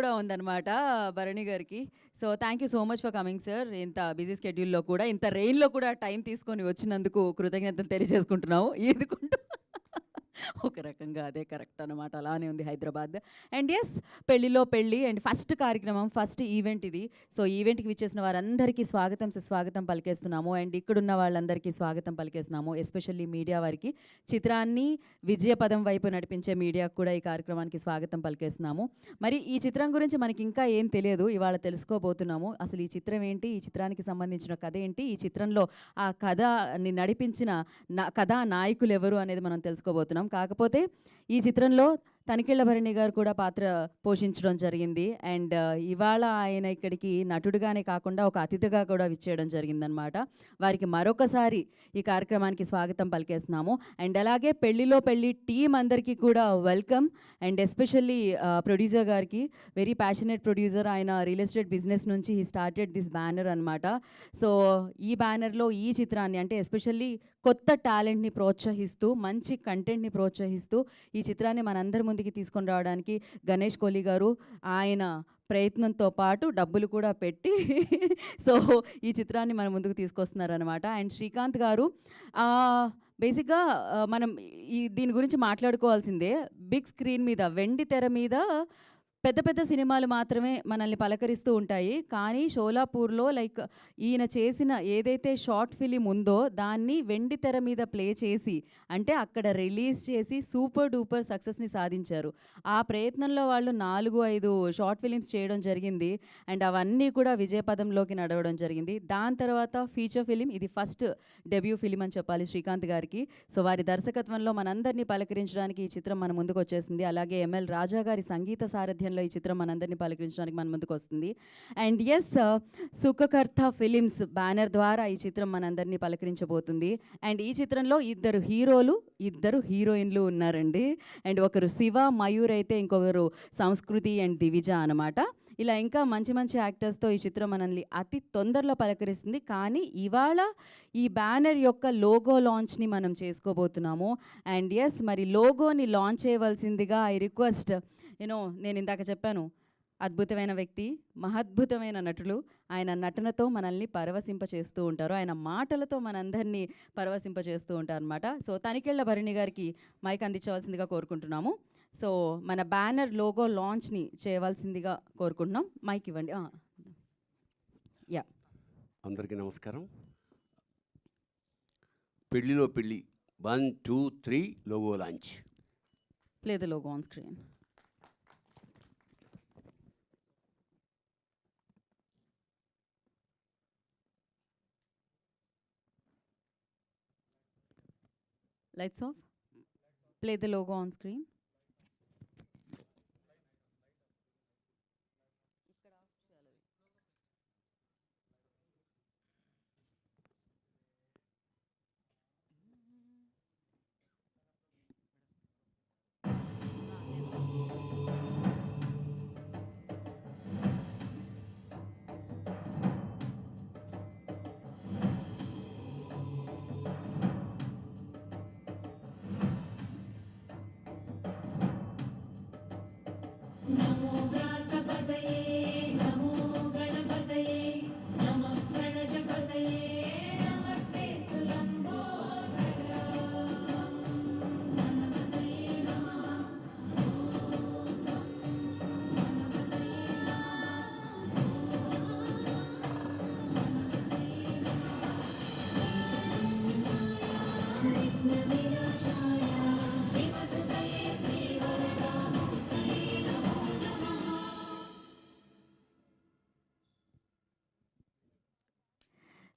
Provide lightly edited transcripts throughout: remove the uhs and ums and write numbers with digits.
కూడా ఉందన్నమాట భరణి గారికి. So thank you so much for coming sir. ఇంత బిజీ స్కెడ్యూల్లో కూడా, ఇంత రెయిన్లో కూడా టైం తీసుకొని వచ్చినందుకు కృతజ్ఞతలు తెలియజేసుకుంటున్నాము. ఈదుకుంటూ ఒక రకంగా అదే కరెక్ట్ అనమాట. అలానే ఉంది హైదరాబాద్. అండ్ ఎస్, పెళ్లిలో పెళ్ళి అండ్ ఫస్ట్ కార్యక్రమం, ఫస్ట్ ఈవెంట్ ఇది. సో ఈవెంట్కి విచ్చేసిన వారందరికీ స్వాగతం సుస్వాగతం పలికేస్తున్నాము. అండ్ ఇక్కడున్న వాళ్ళందరికీ స్వాగతం పలికేస్తున్నాము. ఎస్పెషల్లీ మీడియా వారికి, చిత్రాన్ని విజయపదం వైపు నడిపించే మీడియాకు కూడా ఈ కార్యక్రమానికి స్వాగతం పలికేస్తున్నాము. మరి ఈ చిత్రం గురించి మనకి ఇంకా ఏం తెలియదు, ఇవాళ తెలుసుకోబోతున్నాము. అసలు ఈ చిత్రం ఏంటి, ఈ చిత్రానికి సంబంధించిన కథ ఏంటి, ఈ చిత్రంలో ఆ కథని నడిపించిన కథా నాయకులు ఎవరు అనేది మనం తెలుసుకోబోతున్నాం. కాకపోతే ఈ చిత్రంలో తనికెళ్ళ భరణి గారు కూడా పాత్ర పోషించడం జరిగింది. అండ్ ఇవాళ ఆయన ఇక్కడికి నటుడిగానే కాకుండా ఒక అతిథిగా కూడా విచ్చేయడం జరిగిందనమాట. వారికి మరొకసారి ఈ కార్యక్రమానికి స్వాగతం పలికేస్తున్నాము. అండ్ అలాగే పెళ్లిలో పెళ్ళి టీం అందరికీ కూడా వెల్కమ్. అండ్ ఎస్పెషల్లీ ప్రొడ్యూసర్ గారికి, వెరీ ప్యాషనేట్ ప్రొడ్యూసర్. ఆయన రియల్ ఎస్టేట్ బిజినెస్ నుంచి హీ స్టార్టెడ్ దిస్ బ్యానర్ అనమాట. సో ఈ బ్యానర్లో ఈ చిత్రాన్ని, అంటే ఎస్పెషల్లీ కొత్త టాలెంట్ని ప్రోత్సహిస్తూ, మంచి కంటెంట్ని ప్రోత్సహిస్తూ ఈ చిత్రాన్ని మనందరి ముందుకి తీసుకొని రావడానికి గణేష్ కోహ్లీ గారు ఆయన ప్రయత్నంతో పాటు డబ్బులు కూడా పెట్టి సో ఈ చిత్రాన్ని మన ముందుకు తీసుకొస్తున్నారనమాట. అండ్ శ్రీకాంత్ గారు, బేసిక్గా మనం దీని గురించి మాట్లాడుకోవాల్సిందే. బిగ్ స్క్రీన్ మీద, వెండి తెర మీద పెద్ద పెద్ద సినిమాలు మాత్రమే మనల్ని పలకరిస్తూ ఉంటాయి. కానీ షోలాపూర్లో లైక్ ఈయన చేసిన ఏదైతే షార్ట్ ఫిలిం ఉందో దాన్ని వెండి తెర మీద ప్లే చేసి, అంటే అక్కడ రిలీజ్ చేసి సూపర్ డూపర్ సక్సెస్ని సాధించారు. ఆ ప్రయత్నంలో వాళ్ళు 4-5 షార్ట్ ఫిలిమ్స్ చేయడం జరిగింది. అండ్ అవన్నీ కూడా విజయపదంలోకి నడవడం జరిగింది. దాని తర్వాత ఫీచర్ ఫిలిం, ఇది ఫస్ట్ డెబ్యూ ఫిలిం అని చెప్పాలి శ్రీకాంత్ గారికి. సో వారి దర్శకత్వంలో మనందరినీ పలకరించడానికి ఈ చిత్రం మన ముందుకు వచ్చేసింది. అలాగే ఎంఎల్ రాజా గారి సంగీత సారథ్యం ఈ చిత్రం మనందరినీ పలకరించడానికి మన ముందుకు వస్తుంది. అండ్ ఎస్, సుఖకర్త ఫిలిమ్స్ బ్యానర్ ద్వారా ఈ చిత్రం మనందరినీ పలకరించబోతుంది. అండ్ ఈ చిత్రంలో 2 హీరోలు, 2 హీరోయిన్లు ఉన్నారండి. అండ్ ఒకరు శివ, మయూర్ అయితే ఇంకొకరు సంస్కృతి అండ్ దివిజ అనమాట. ఇలా ఇంకా మంచి మంచి యాక్టర్స్తో ఈ చిత్రం మనల్ని అతి తొందరలో పలకరిస్తుంది. కానీ ఇవాళ ఈ బ్యానర్ యొక్క లోగో లాంచ్ని మనం చేసుకోబోతున్నాము. అండ్ ఎస్, మరి లోగోని లాంచ్ చేయవలసిందిగా ఐ రిక్వెస్ట్, నేను ఇందాక చెప్పాను, అద్భుతమైన వ్యక్తి, మహద్భుతమైన నటులు. ఆయన నటనతో మనల్ని పరవశింపచేస్తూ ఉంటారు, ఆయన మాటలతో మనందరినీ పరవశింపచేస్తూ ఉంటారు అనమాట. సో తనికెళ్ళ భరణి గారికి మైక్ అందించవలసిందిగా కోరుకుంటున్నాము. సో మన బ్యానర్ లోగో లాంచ్ని చేయవలసిందిగా కోరుకుంటున్నాం. మైక్ ఇవ్వండి. యా, అందరికీ నమస్కారం. పెళ్లిలో పెళ్ళి 1, 2, 3 logo launch. Play the logo on screen. Lights off. Play the logo on screen.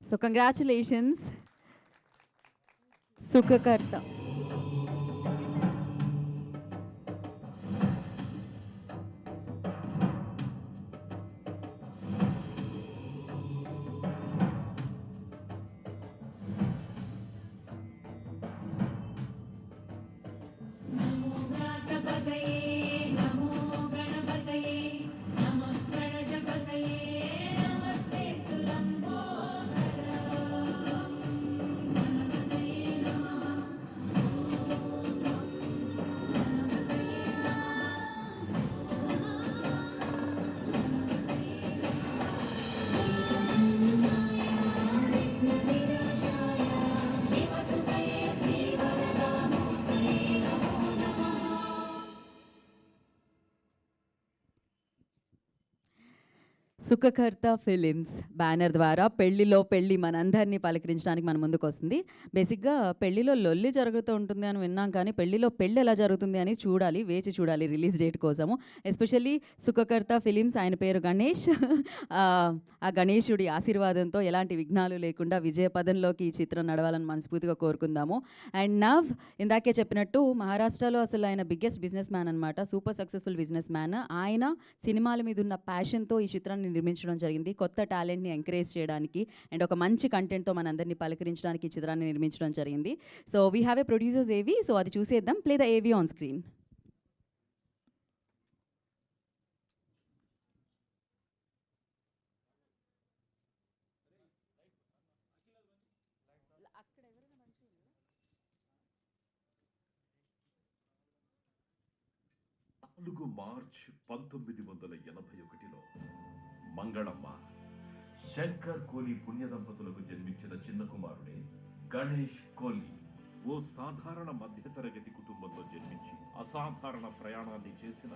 So congratulations, Sukhakarta. Sukhakarta films banner ద్వారా పెళ్లిలో పెళ్లి మనందరినీ పలకరించడానికి మన ముందుకు వస్తుంది. బేసిక్గా పెళ్లిలో లొల్లి జరుగుతూ ఉంటుంది అని విన్నాం, కానీ పెళ్లిలో పెళ్లి ఎలా జరుగుతుంది అని చూడాలి, వేచి చూడాలి రిలీజ్ డేట్ కోసము. ఎస్పెషల్లీ సుఖకర్త ఫిలిమ్స్, ఆయన పేరు గణేష్. ఆ గణేశుడి ఆశీర్వాదంతో ఎలాంటి విఘ్నాలు లేకుండా విజయపదంలోకి ఈ చిత్రం నడవాలని మనస్ఫూర్తిగా కోరుకుందాము. అండ్ నవ్ ఇందాకే చెప్పినట్టు మహారాష్ట్రలో అసలు ఆయన బిగ్గెస్ట్ బిజినెస్ మ్యాన్ అనమాట, సూపర్ సక్సెస్ఫుల్ బిజినెస్ మ్యాన్. ఆయన సినిమాల మీద ఉన్న ప్యాషన్తో ఈ చిత్రాన్ని నిర్మించడం జరిగింది, కొత్త టాలెంట్ని ఎంకరేజ్ చేయడానికి అండ్ ఒక మంచి కంటెంట్తో మనందరినీ పలకరించడానికి ఈ చిత్రాన్ని నిర్మించడం జరిగింది. So we have a producers AV, so అది చూసేద్దాం. Play the AV on screen. March 1981లో మంగళమ్మ శంకర్ కోలి పుణ్య దంపతులకు జన్మించిన చిన్న కుమారుడే గణేష్ కోలి. ఓ సాధారణ మధ్యతరగతి కుటుంబంలో జన్మించి అసాధారణ ప్రయాణాన్ని చేసిన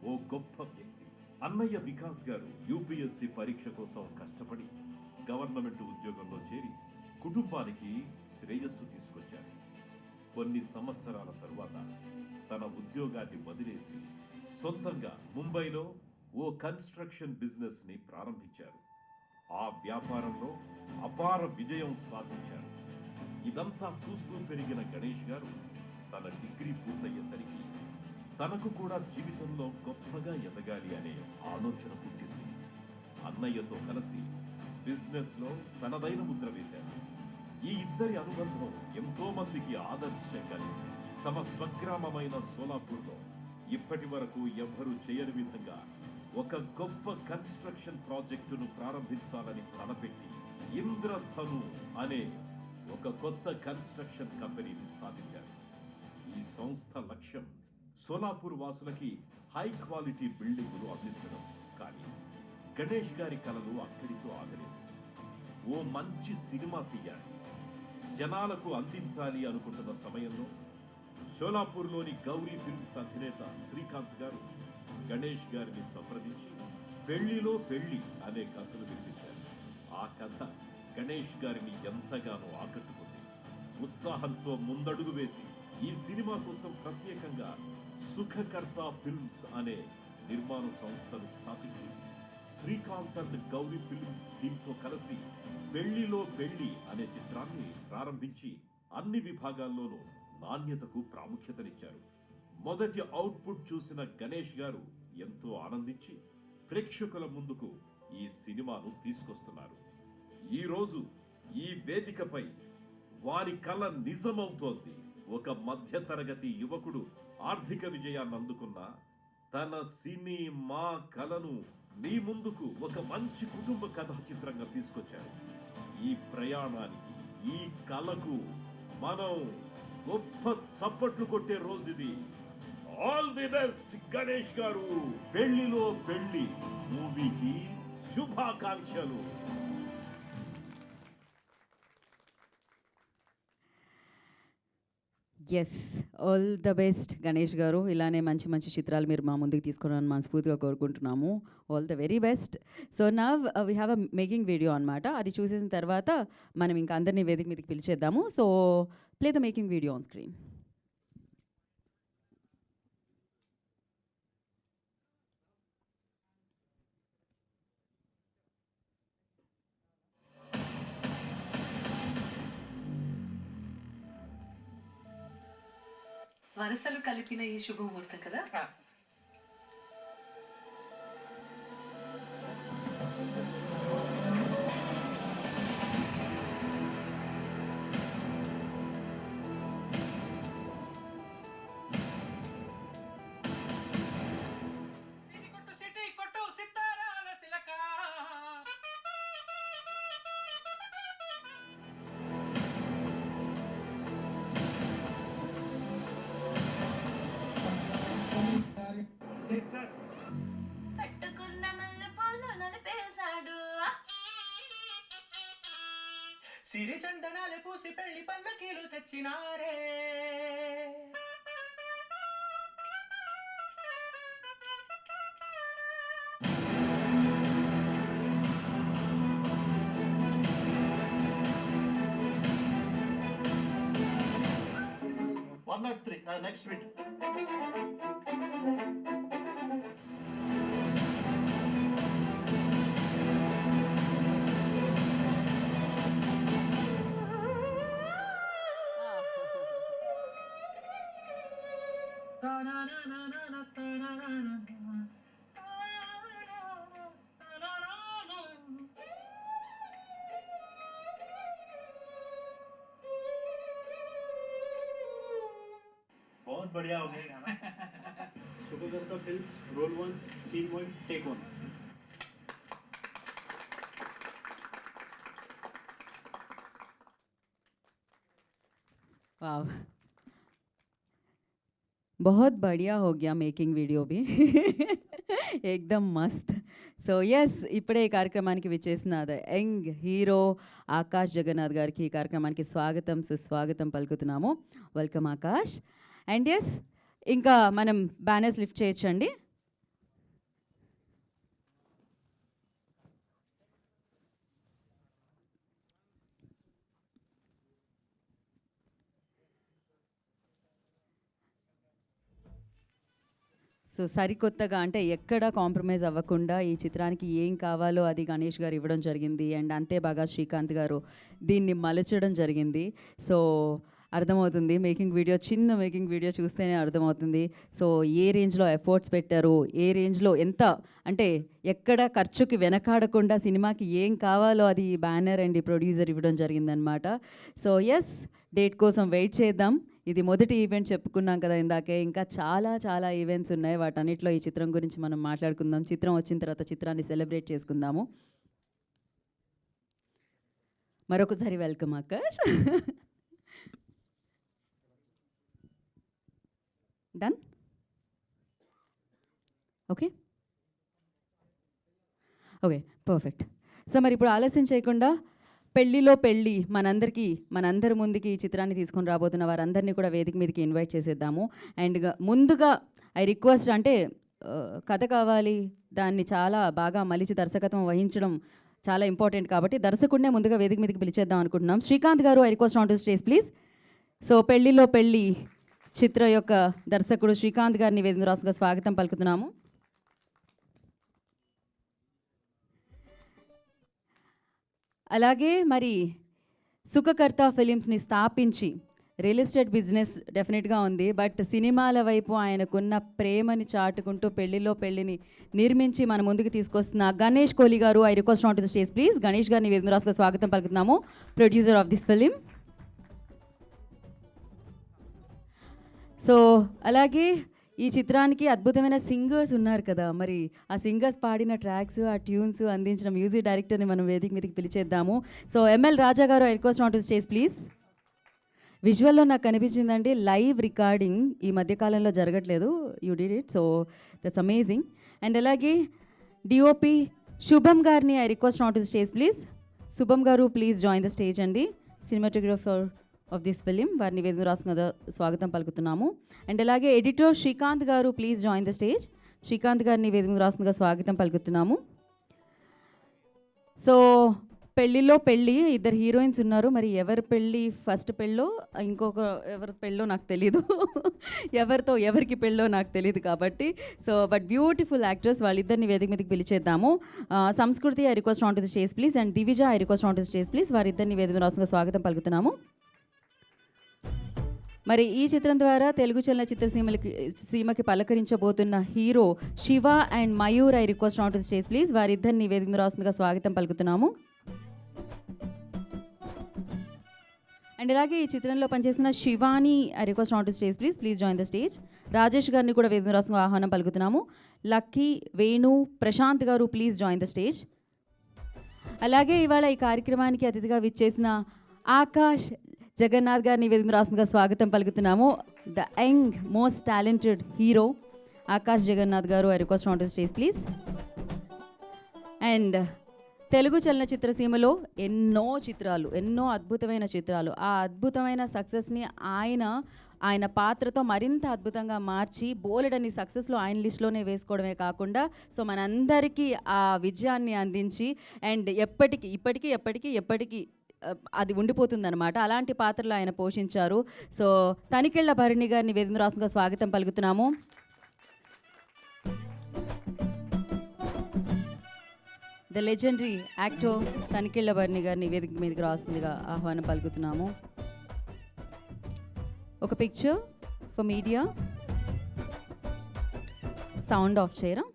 ఓ గొప్ప వ్యక్తి. అన్నయ్య వికాస్ గారు యూపీఎస్సీ పరీక్ష కోసం కష్టపడి గవర్నమెంట్ ఉద్యోగంలో చేరి కుటుంబానికి శ్రేయస్సు తీసుకొచ్చారు. కొన్ని సంవత్సరాల తరువాత తన ఉద్యోగాన్ని వదిలేసి సొంతంగా ముంబైలో ఓ కన్స్ట్రక్షన్ బిజినెస్ ని ప్రారంభించారు. ఆ వ్యాపారంలో అపార విజయం సాధించారు. ఇదంతా చూస్తూ పెరిగిన గణేష్ గారు తన డిగ్రీ పూర్తయ్యేసరికి తనకు కూడా జీవితంలో గొప్పగా ఎదగాలి అనే ఆలోచన పుట్టింది. అన్నయ్యతో కలిసి బిజినెస్ లో తనదైన ముద్ర వేశారు. ఈ ఇద్దరి అనుబంధం ఎంతో మందికి ఆదర్శంగా నిలిచింది. తమ స్వగ్రామమైన సోలాపూర్లో ఇప్పటి వరకు ఎవ్వరూ చేయని విధంగా ఒక గొప్ప కన్స్ట్రక్షన్ ప్రాజెక్టును ప్రారంభించాలని తలపెట్టి ఇంద్రధను అనే ఒక కొత్త కన్స్ట్రక్షన్ కంపెనీని స్థాపించారు. ఈ సంస్థ లక్ష్యం సోలాపూర్ వాసులకి హై క్వాలిటీ బిల్డింగులు అందించడం. కానీ గణేష్ గారి కలలు అక్కడితో ఆగలేదు. ఓ మంచి సినిమా తీయాలి, జనాలకు అందించాలి అనుకుంటున్న సమయంలో షోలాపూర్లోని గౌరీ ఫిల్మ్స్ అధినేత శ్రీకాంత్ గారు గణేష్ గారిని సంప్రదించి పెళ్లిలో పెళ్లి అనే కథను వినిపించారు. ఆ కథ గణేష్ గారిని ఎంతగానో ఆకట్టుకుంది. ఉత్సాహంతో ముందడుగు వేసి ఈ సినిమా కోసం ప్రత్యేకంగా సుఖకర్త ఫిల్మ్స్ అనే నిర్మాణ సంస్థను స్థాపించి శ్రీకాంత్ అండ్ గౌరీ ఫిల్మ్స్ టీంతో కలిసి పెళ్లిలో పెళ్లి అనే చిత్రాన్ని ప్రారంభించి అన్ని విభాగాల్లోనూ నాణ్యతకు ప్రాముఖ్యతనిచ్చారు. మొదటి అవుట్పుట్ చూసిన గణేష్ గారు ఎంతో ఆనందించి ప్రేక్షకుల ముందుకు ఈ సినిమాను తీసుకొస్తున్నారు. ఈ రోజు ఈ వేదికపై వారి కల నిజమవుతోంది. ఒక మధ్యతరగతి యువకుడు ఆర్థిక విజయాన్ని అందుకున్న తన సినిమా కలను మీ ముందుకు ఒక మంచి కుటుంబ కథా చిత్రంగా తీసుకొచ్చారు. ఈ ప్రయాణానికి, ఈ కలకు మనం గొప్ప చప్పట్లు కొట్టే రోజు ఇది. ఆల్ ది బెస్ట్ గణేష్ గారు. పెళ్లిలో పెళ్లి మూవీకి శుభాకాంక్షలు. Yes, all the best Ganesh గారు. ఇలానే మంచి మంచి చిత్రాలు మీరు మా ముందుకు తీసుకురావాలని మనస్ఫూర్తిగా కోరుకుంటున్నాము. All the very best. So now we have a making video అనమాట. అది చూసేసిన తర్వాత మనం ఇంకా అందరినీ వేదిక మీదకి పిలిచేద్దాము. So play the making video on screen. వరసలు కలిపిన ఈ శుభముహూర్తం కదా. పట్టుకున్న మల్లె పూలు నలిపేశాడు, సిరి చందనాలు పూసి పెళ్లి పల్లకీలు తెచ్చినారే. 103. Next bit. बहुत बढ़िया हो गया गाना। शुभ करता फिल्म रोल 1 सीन 1 टेक 1। वाह, बहुत बढ़िया हो गया మేకింగ్ వీడియో भी एकदम మస్త్. సో ఎస్, ఇప్పుడే ఈ కార్యక్రమానికి విచ్చేసిన యంగ్ హీరో ఆకాష్ జగన్నాథ్ గారికి ఈ కార్యక్రమానికి స్వాగతం సుస్వాగతం పలుకుతున్నాము. వెల్కమ్ ఆకాష్. అండ్ ఎస్, ఇంకా మనం బ్యానర్స్ లిఫ్ట్ చేయొచ్చండి. సో సరికొత్తగా అంటే ఎక్కడ కాంప్రమైజ్ అవ్వకుండా ఈ చిత్రానికి ఏం కావాలో అది గణేష్ గారు ఇవ్వడం జరిగింది. అండ్ అంతే బాగా శ్రీకాంత్ గారు దీన్ని మలచడం జరిగింది. సో అర్థమవుతుంది, మేకింగ్ వీడియో, చిన్న మేకింగ్ వీడియో చూస్తేనే అర్థమవుతుంది. సో ఏ రేంజ్లో ఎఫర్ట్స్ పెట్టారు, ఏ రేంజ్లో ఎంత అంటే ఎక్కడ ఖర్చుకి వెనకాడకుండా సినిమాకి ఏం కావాలో అది ఈ బ్యానర్ అండ్ ఈ ప్రొడ్యూసర్ ఇవ్వడం జరిగిందనమాట. సో ఎస్, డేట్ కోసం వెయిట్ చేద్దాం. ఇది మొదటి ఈవెంట్ చెప్పుకున్నాం కదా ఇందాకే, ఇంకా చాలా చాలా ఈవెంట్స్ ఉన్నాయి. వాటన్నిటిలో ఈ చిత్రం గురించి మనం మాట్లాడుకుందాం. చిత్రం వచ్చిన తర్వాత చిత్రాన్ని సెలబ్రేట్ చేసుకుందాము. మరొకసారి welcome Akash. Done, okay okay, perfect. So మరి ఇప్పుడు ఆలస్యం చేయకుండా పెళ్ళిలో పెళ్ళి మనందరి ముందుకి ఈ చిత్రాన్ని తీసుకొని రాబోతున్న వారందరినీ కూడా వేదిక మీదకి ఇన్వైట్ చేసేద్దాము. అండ్ ముందుగా ఐ రిక్వెస్ట్, అంటే కథ కావాలి, దాన్ని చాలా బాగా మలిచి దర్శకత్వం వహించడం చాలా ఇంపార్టెంట్ కాబట్టి దర్శకుడినే ముందుగా వేదిక మీదకి పిలిచేద్దాం అనుకుంటున్నాం. శ్రీకాంత్ గారు, I request on to stage please. So పెళ్ళిలో పెళ్ళి చిత్ర యొక్క దర్శకుడు శ్రీకాంత్ గారిని వేదిక రాసుగా స్వాగతం పలుకుతున్నాము. అలాగే మరి సుఖకర్త ఫిలిమ్స్ని స్థాపించి, రియల్ ఎస్టేట్ బిజినెస్ డెఫినెట్గా ఉంది, బట్ సినిమాల వైపు ఆయనకున్న ప్రేమని చాటుకుంటూ పెళ్లిలో పెళ్లిని నిర్మించి మన ముందుకు తీసుకొస్తున్న Ganesh Kohli garu, I request on to the stage please. Ganesh గారిని వేదిక రాసుగా స్వాగతం పలుకుతున్నాము, producer of this film. So అలాగే ఈ చిత్రానికి అద్భుతమైన సింగర్స్ ఉన్నారు కదా, మరి ఆ సింగర్స్ పాడిన ట్రాక్స్, ఆ ట్యూన్స్ అందించిన మ్యూజిక్ డైరెక్టర్ని మనం వేదిక మీదకి పిలిచేద్దాము. So ML Raja garu, I request on to stage please. విజువల్లో నాకు కనిపించిందండి, లైవ్ రికార్డింగ్ ఈ మధ్యకాలంలో జరగట్లేదు, you did it, so that's amazing. And అలాగే డిఓపి శుభం గారిని I request on to stage please. Shubham garu please join the stage అండి, సినిమాటోగ్రఫర్ ఆఫ్ దిస్ ఫిలిం. వారిని వేదిక రాసుగా స్వాగతం పలుకుతున్నాము. అండ్ అలాగే editor Srikanth garu please join the stage. Srikanth గారిని వేదిక రాసుగా స్వాగతం పలుకుతున్నాము. సో పెళ్ళిలో పెళ్ళి, ఇద్దరు హీరోయిన్స్ ఉన్నారు, మరి ఎవరి పెళ్ళి ఫస్ట్ పెళ్ళో ఎవరి పెళ్ళో నాకు తెలీదు, ఎవరికి పెళ్ళో నాకు తెలియదు కాబట్టి. సో బట్ బ్యూటిఫుల్ యాక్ట్రెస్, వాళ్ళిద్దరిని వేదిక మీదకి పిలిచేద్దాము. Sanskriti, I request on to the stage please. And Divija, I request on to the stage please. వారిద్దరిని వేదిక రాసుగా స్వాగతం పలుకుతున్నాము. మరి ఈ చిత్రం ద్వారా తెలుగు చలనచిత్ర సీమకి పలకరించబోతున్న hero Shiva and Mayur, I request on to the stage please. వారిద్దరిని వేదిక రాసుగా స్వాగతం పలుకుతున్నాము. అండ్ ఇలాగే ఈ చిత్రంలో పనిచేసిన Shivani, I request on to stage please. Please join the stage. Rajesh గారిని కూడా వేదిక రాసుగా ఆహ్వానం పలుకుతున్నాము. లక్కీ, వేణు, ప్రశాంత్ గారు ప్లీజ్ జాయిన్ ద స్టేజ్. అలాగే ఇవాళ ఈ కార్యక్రమానికి అతిథిగా విచ్చేసిన ఆకాష్ జగన్నాథ్ గారిని వేదిక రాసుగా స్వాగతం పలుకుతున్నాము. The young most talented hero Akash Jagannath garu, I request on to stage please. And Telugu చలనచిత్ర సీమలో ఎన్నో అద్భుతమైన చిత్రాలు, ఆ అద్భుతమైన సక్సెస్ని ఆయన పాత్రతో మరింత అద్భుతంగా మార్చి బోలెడని సక్సెస్లో ఆయన లిస్టులోనే వేసుకోవడమే కాకుండా సో మనందరికీ ఆ విజయాన్ని అందించి అండ్ ఎప్పటికీ అది ఉండిపోతుందన్నమాట. అలాంటి పాత్రలు ఆయన పోషించారు. సో తనికెళ్ళ భరణి గారిని వేదిక రాసుగా స్వాగతం పలుకుతున్నాము. The legendary actor Tanikella Bharani garu వేదిక మీదకి రాస్తుందిగా ఆహ్వానం పలుకుతున్నాము. ఒక picture for media. Sound off చేయరా.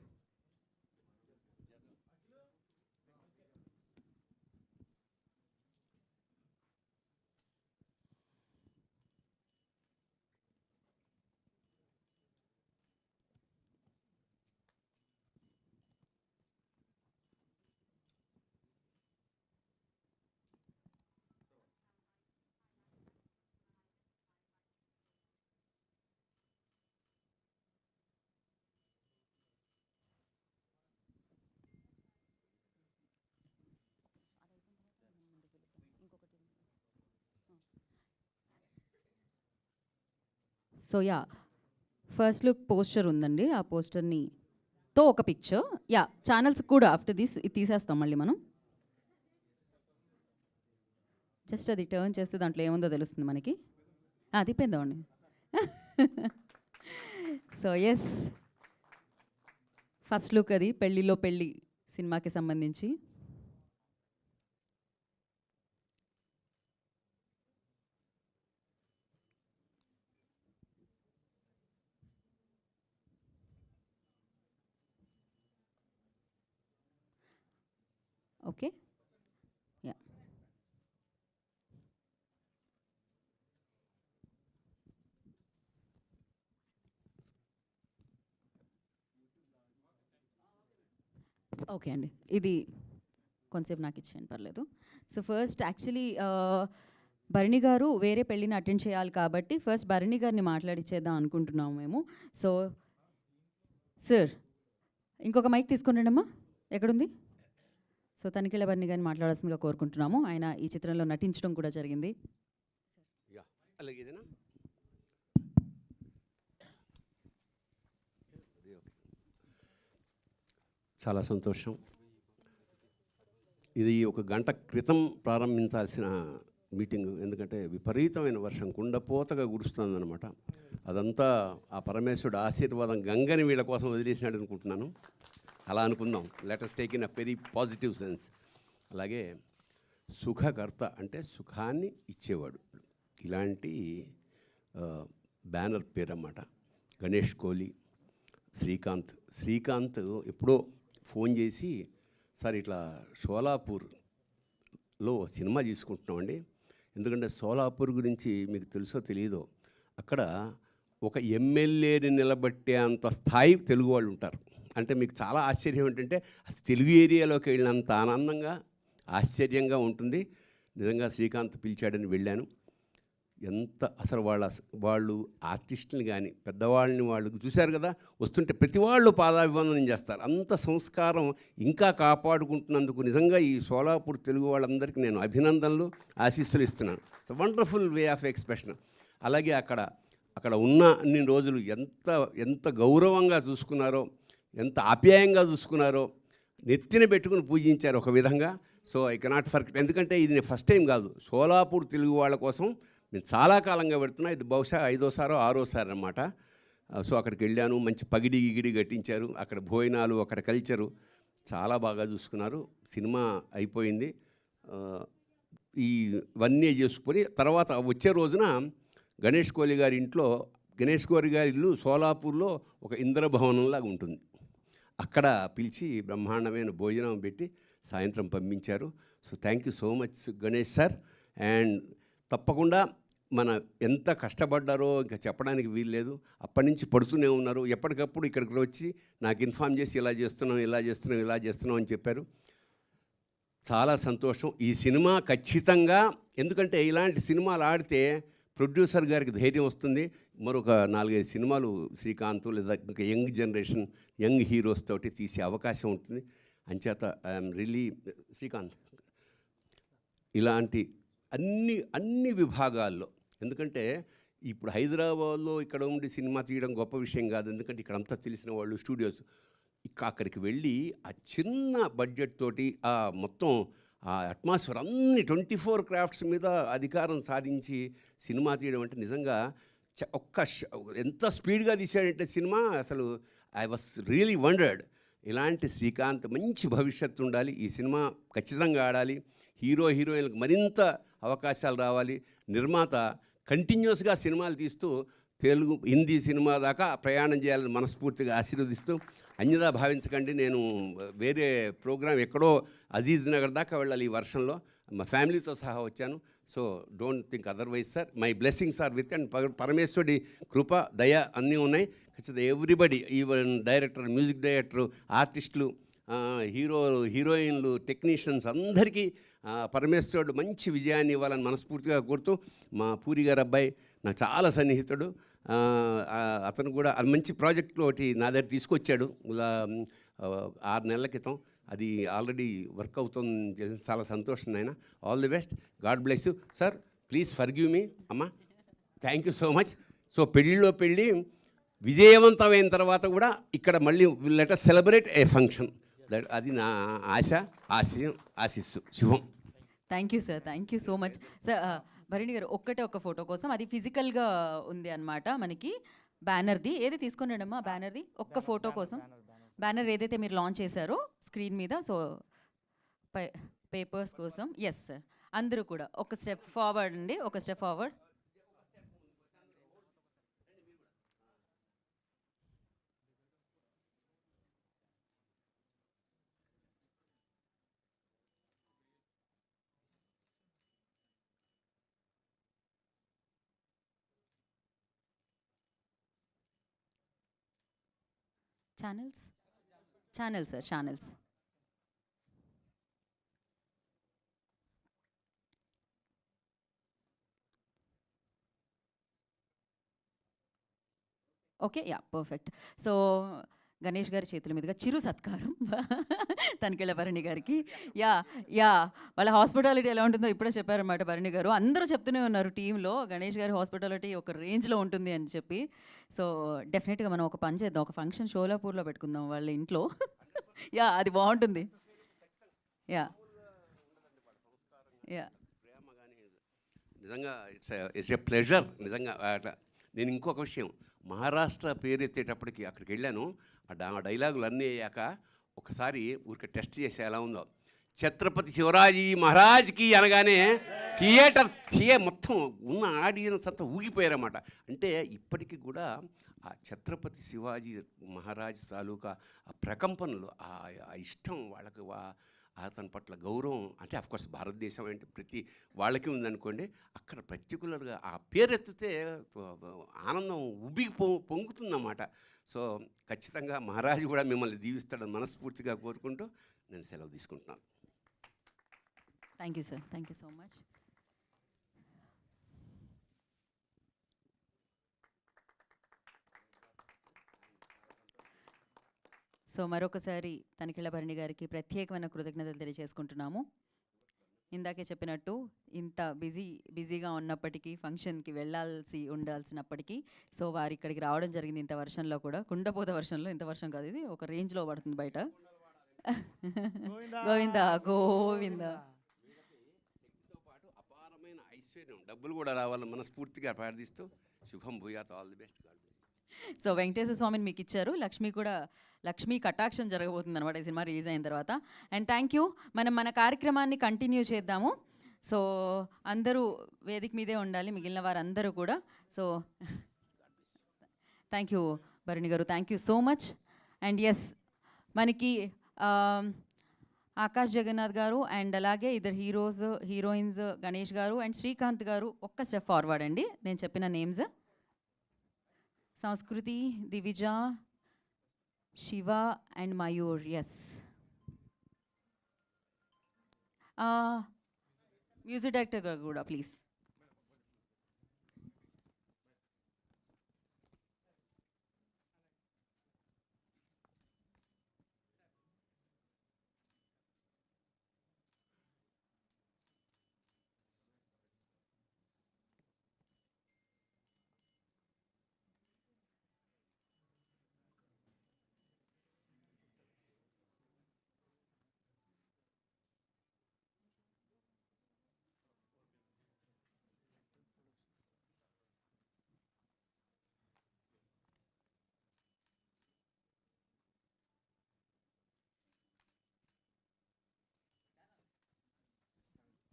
So yeah, first look poster ఉందండి. ఆ పోస్టర్ని తో ఒక పిక్చర్. యా, ఛానల్స్ కూడా ఆఫ్టర్ దిస్ ఇది తీసేస్తాం మళ్ళీ మనం. జస్ట్ అది టర్న్ చేస్తే దాంట్లో ఏముందో తెలుస్తుంది మనకి. తిప్పేద్దామండి. సో ఎస్, ఫస్ట్ లుక్ అది పెళ్ళిలో పెళ్ళి సినిమాకి సంబంధించి. Okay, yeah. ఓకే అండి, ఇది కొంచెంసేపు నాకు ఇచ్చేయండి, పర్లేదు. So first actually Bharani garu వేరే పెళ్ళిని అటెండ్ చేయాలి కాబట్టి ఫస్ట్ భరణి గారిని మాట్లాడిచ్చేద్దాం అనుకుంటున్నాము మేము. సో సార్, ఇంకొక మైక్ తీసుకుని అమ్మా, ఎక్కడుంది? సో తనికెళ్ళ భరణి గారిని మాట్లాడాల్సిందిగా కోరుకుంటున్నాము. ఆయన ఈ చిత్రంలో నటించడం కూడా జరిగింది. చాలా సంతోషం. ఇది ఒక గంట క్రితం ప్రారంభించాల్సిన మీటింగ్, ఎందుకంటే విపరీతమైన వర్షం కుండపోతగా కురుస్తుందన్నమాట. అదంతా ఆ పరమేశ్వరుడు ఆశీర్వాదం గంగని వీళ్ళ కోసం వదిలేసినాడు అనుకుంటున్నాను. అలా అనుకుందాం, letters take in a very positive sense. అలాగే సుఖకర్త అంటే సుఖాన్ని ఇచ్చేవాడు, ఇలాంటి బ్యానర్ పేరు అన్నమాట. గణేష్ కోహ్లీ, శ్రీకాంత్ ఎప్పుడో ఫోన్ చేసి, సార్ ఇట్లా షోలాపూర్లో సినిమా తీసుకుంటున్నామండి, ఎందుకంటే షోలాపూర్ గురించి మీకు తెలుసో తెలియదో, అక్కడ ఒక ఎమ్మెల్యేని నిలబెట్టే అంత స్థాయి తెలుగు వాళ్ళు ఉంటారు. అంటే మీకు చాలా ఆశ్చర్యం ఏంటంటే అది తెలుగు ఏరియాలోకి వెళ్ళినంత ఆనందంగా ఆశ్చర్యంగా ఉంటుంది. నిజంగా శ్రీకాంత్ పిలిచాడని వెళ్ళాను. ఎంత అసలు వాళ్ళు ఆర్టిస్టుని కానీ పెద్దవాళ్ళని వాళ్ళు చూశారు కదా, వస్తుంటే ప్రతి వాళ్ళు పాదాభివందనం చేస్తారు. అంత సంస్కారం ఇంకా కాపాడుకుంటున్నందుకు నిజంగా ఈ షోలాపూర్ తెలుగు వాళ్ళందరికీ నేను అభినందనలు, ఆశీస్సులు ఇస్తున్నాను. Wonderful way of expression. అలాగే అక్కడ ఉన్న అన్ని రోజులు ఎంత గౌరవంగా చూసుకున్నారో, ఎంత ఆప్యాయంగా చూసుకున్నారో, నెత్తిన పెట్టుకుని పూజించారు ఒక విధంగా. సో ఐ కెనాట్ ఫర్గెట్, ఎందుకంటే ఇది నేను ఫస్ట్ టైం కాదు, షోలాపూర్ తెలుగు వాళ్ళ కోసం నేను చాలా కాలంగా పెడుతున్నా. ఇది బహుశా 5వ సారో 6వ సారి అన్నమాట. సో అక్కడికి వెళ్ళాను, మంచి పగిడి గిగిడి కట్టించారు, అక్కడ భోజనాలు, అక్కడ కల్చరు చాలా బాగా చూసుకున్నారు. సినిమా అయిపోయింది, ఇవన్నీ చేసుకుని తర్వాత వచ్చే రోజున గణేష్ కోహ్లీ గారి ఇంట్లో, గణేష్ కోహ్లీ గారి ఇల్లు షోలాపూర్లో ఒక ఇంద్రభవనంలాగా ఉంటుంది, అక్కడ పిలిచి బ్రహ్మాండమైన భోజనం పెట్టి సాయంత్రం పంపించారు. So thank you so much Ganesh sir. And తప్పకుండా మన ఎంత కష్టపడ్డారో ఇంకా చెప్పడానికి వీల్లేదు. అప్పటి నుంచి పడుతూనే ఉన్నారు, ఎప్పటికప్పుడు ఇక్కడికి వచ్చి నాకు ఇన్ఫామ్ చేసి ఇలా చేస్తున్నాం అని చెప్పారు. చాలా సంతోషం. ఈ సినిమా ఖచ్చితంగా, ఎందుకంటే ఇలాంటి సినిమాలు ఆడితే ప్రొడ్యూసర్ గారికి ధైర్యం వస్తుంది, మరొక 4-5 సినిమాలు శ్రీకాంత్ లేదా ఇంకా యంగ్ జనరేషన్ యంగ్ హీరోస్ తోటి తీసే అవకాశం ఉంటుంది. అంచేత ఐఎమ్ రియలీ శ్రీకాంత్ ఇలాంటి అన్ని విభాగాల్లో, ఎందుకంటే ఇప్పుడు హైదరాబాద్లో ఇక్కడ ఉండి సినిమా తీయడం గొప్ప విషయం కాదు, ఎందుకంటే ఇక్కడ అంతా తెలిసిన వాళ్ళు స్టూడియోస్. అక్కడికి వెళ్ళి ఆ చిన్న బడ్జెట్ తోటి మొత్తం ఆ అట్మాస్ఫియర్ అన్ని 24 క్రాఫ్ట్స్ మీద అధికారం సాధించి సినిమా తీయడం అంటే నిజంగా ఎంత స్పీడ్గా తీశాడంటే సినిమా అసలు ఐ వాస్ రియలీ వండర్డ్. ఇలాంటి శ్రీకాంత్ మంచి భవిష్యత్తు ఉండాలి, ఈ సినిమా ఖచ్చితంగా ఆడాలి, హీరోయిన్లకు మరింత అవకాశాలు రావాలి, నిర్మాత కంటిన్యూస్గా సినిమాలు తీస్తూ తెలుగు హిందీ సినిమా దాకా ప్రయాణం చేయాలని మనస్ఫూర్తిగా ఆశీర్వదిస్తూ, అన్యదా భావించకండి, నేను వేరే ప్రోగ్రాం ఎక్కడో అజీజ్ నగర్ దాకా వెళ్ళాలి ఈ వర్షంలో, మా ఫ్యామిలీతో సహా వచ్చాను. So don't think otherwise sir, my blessings are with and పరమేశ్వరుడి కృప దయ అన్నీ ఉన్నాయి. ఖచ్చితంగా everybody, even director, music director, ఆర్టిస్టులు, హీరోయిన్లు, టెక్నీషియన్స్ అందరికీ పరమేశ్వరుడు మంచి విజయాన్ని ఇవ్వాలని మనస్ఫూర్తిగా కోరుతూ, మా పూరి గారు అబ్బాయి నాకు చాలా సన్నిహితుడు, అతను కూడా అది మంచి ప్రాజెక్టులో ఒకటి నా దగ్గర తీసుకొచ్చాడు 6 నెలల క్రితం. అది ఆల్రెడీ వర్క్ అవుతుంది, చాలా సంతోషం నాయన. All the best, God bless you sir. Please forgive me అమ్మా, thank you so much. So పెళ్ళిలో పెళ్ళి విజయవంతమైన తర్వాత కూడా ఇక్కడ మళ్ళీ let us celebrate a function. అది నా ఆశిస్సు. శుభం. Thank you sir, thank you so much sir. Bharani garu ఒక ఫోటో కోసం, అది ఫిజికల్గా ఉంది అనమాట మనకి, బ్యానర్ది ఏది తీసుకున్నాడమ్మా, బ్యానర్ది ఒక్క ఫోటో కోసం, బ్యానర్ ఏదైతే మీరు లాంచ్ చేశారో స్క్రీన్ మీద, సో పేపర్స్ కోసం. ఎస్ సార్, అందరూ కూడా ఒక స్టెప్ ఫార్వర్డ్ అండి, ఒక step forward. Channels sir, channels. Okay, yeah, perfect. So Ganesh గారి చేతుల మీదుగా చిరు సత్కారం తనికెళ్ళ భరణి గారికి. యా వాళ్ళ హాస్పిటాలిటీ ఎలా ఉంటుందో ఇప్పుడే చెప్పారన్నమాట భరణి గారు. అందరూ చెప్తూనే ఉన్నారు టీంలో, గణేష్ గారి హాస్పిటాలిటీ ఒక రేంజ్లో ఉంటుంది అని చెప్పి. సో డెఫినెట్గా మనం ఒక పని చేద్దాం, ఒక ఫంక్షన్ షోలాపూర్లో పెట్టుకుందాం వాళ్ళ ఇంట్లో. యా, అది బాగుంటుంది. యా యా నిజంగా ఇట్స్ ఏ ప్లెజర్ నిజంగా. అట్లా నేను ఇంకొక విషయం, మహారాష్ట్ర పేరు ఎత్తేటప్పటికి అక్కడికి వెళ్ళాను, ఆ డైలాగులు అన్నీ అయ్యాక ఒకసారి ఊరికి టెస్ట్ చేసి ఎలా ఉందో, ఛత్రపతి శివరాజీ మహారాజ్కి అనగానే థియేటర్ మొత్తం ఉన్న ఆడియన్స్ అంతా ఊగిపోయారన్నమాట. అంటే ఇప్పటికీ కూడా ఆ ఛత్రపతి శివాజీ మహారాజ్ తాలూకా ఆ ప్రకంపనలు, ఆ ఇష్టం వాళ్ళకి, అతని పట్ల గౌరవం, అంటే అఫ్కోర్స్ భారతదేశం అంటే ప్రతి వాళ్ళకి ఉందనుకోండి, అక్కడ పర్టికులర్గా ఆ పేరెత్తితే ఆనందం పొంగుతుందన్నమాట. సో ఖచ్చితంగా మహారాజు కూడా మిమ్మల్ని దీవిస్తాడని మనస్ఫూర్తిగా కోరుకుంటూ నేను సెలవు తీసుకుంటున్నాను. Thank you sir, thank you so much. So మరొకసారి తనికెళ్ళ భరణి గారికి ప్రత్యేకమైన కృతజ్ఞతలు తెలియజేసుకుంటున్నాము. ఇందాకే చెప్పినట్టు ఇంత బిజీగా ఉన్నప్పటికీ, ఫంక్షన్కి ఉండాల్సినప్పటికీ, సో వారు ఇక్కడికి రావడం జరిగింది ఇంత వర్షంలో కూడా, కుండపోత వర్షంలో. ఇంత వర్షం కాదు, ఇది ఒక రేంజ్లో పడుతుంది బయట. గోవిందా గోవిందా. అపారమైన ఐశ్వర్యం, డబ్బులు కూడా రావాలని మనస్ఫూర్తిగా ప్రార్థిస్తూ, శుభం భూయాత్, all the best. So Venkateswara స్వామిని మీకు ఇచ్చారు, లక్ష్మీ కటాక్షం జరగబోతుంది అనమాట ఈ సినిమా రిలీజ్ అయిన తర్వాత. And thank you. మనం మన కార్యక్రమాన్ని కంటిన్యూ చేద్దాము. సో అందరూ వేదిక మీదే ఉండాలి, మిగిలిన వారందరూ కూడా. సో థ్యాంక్ యూ భరణి గారు, thank you so much. And yes, మనకి ఆకాష్ జగన్నాథ్ గారు అండ్ అలాగే ఇద్దరు హీరోయిన్స్ గణేష్ గారు అండ్ శ్రీకాంత్ గారు ఒక్క స్టెప్ ఫార్వర్డ్ అండి. నేను చెప్పిన names: Sanskriti, Divija, Shiva and Mayur. Yes, music director garu కూడా please.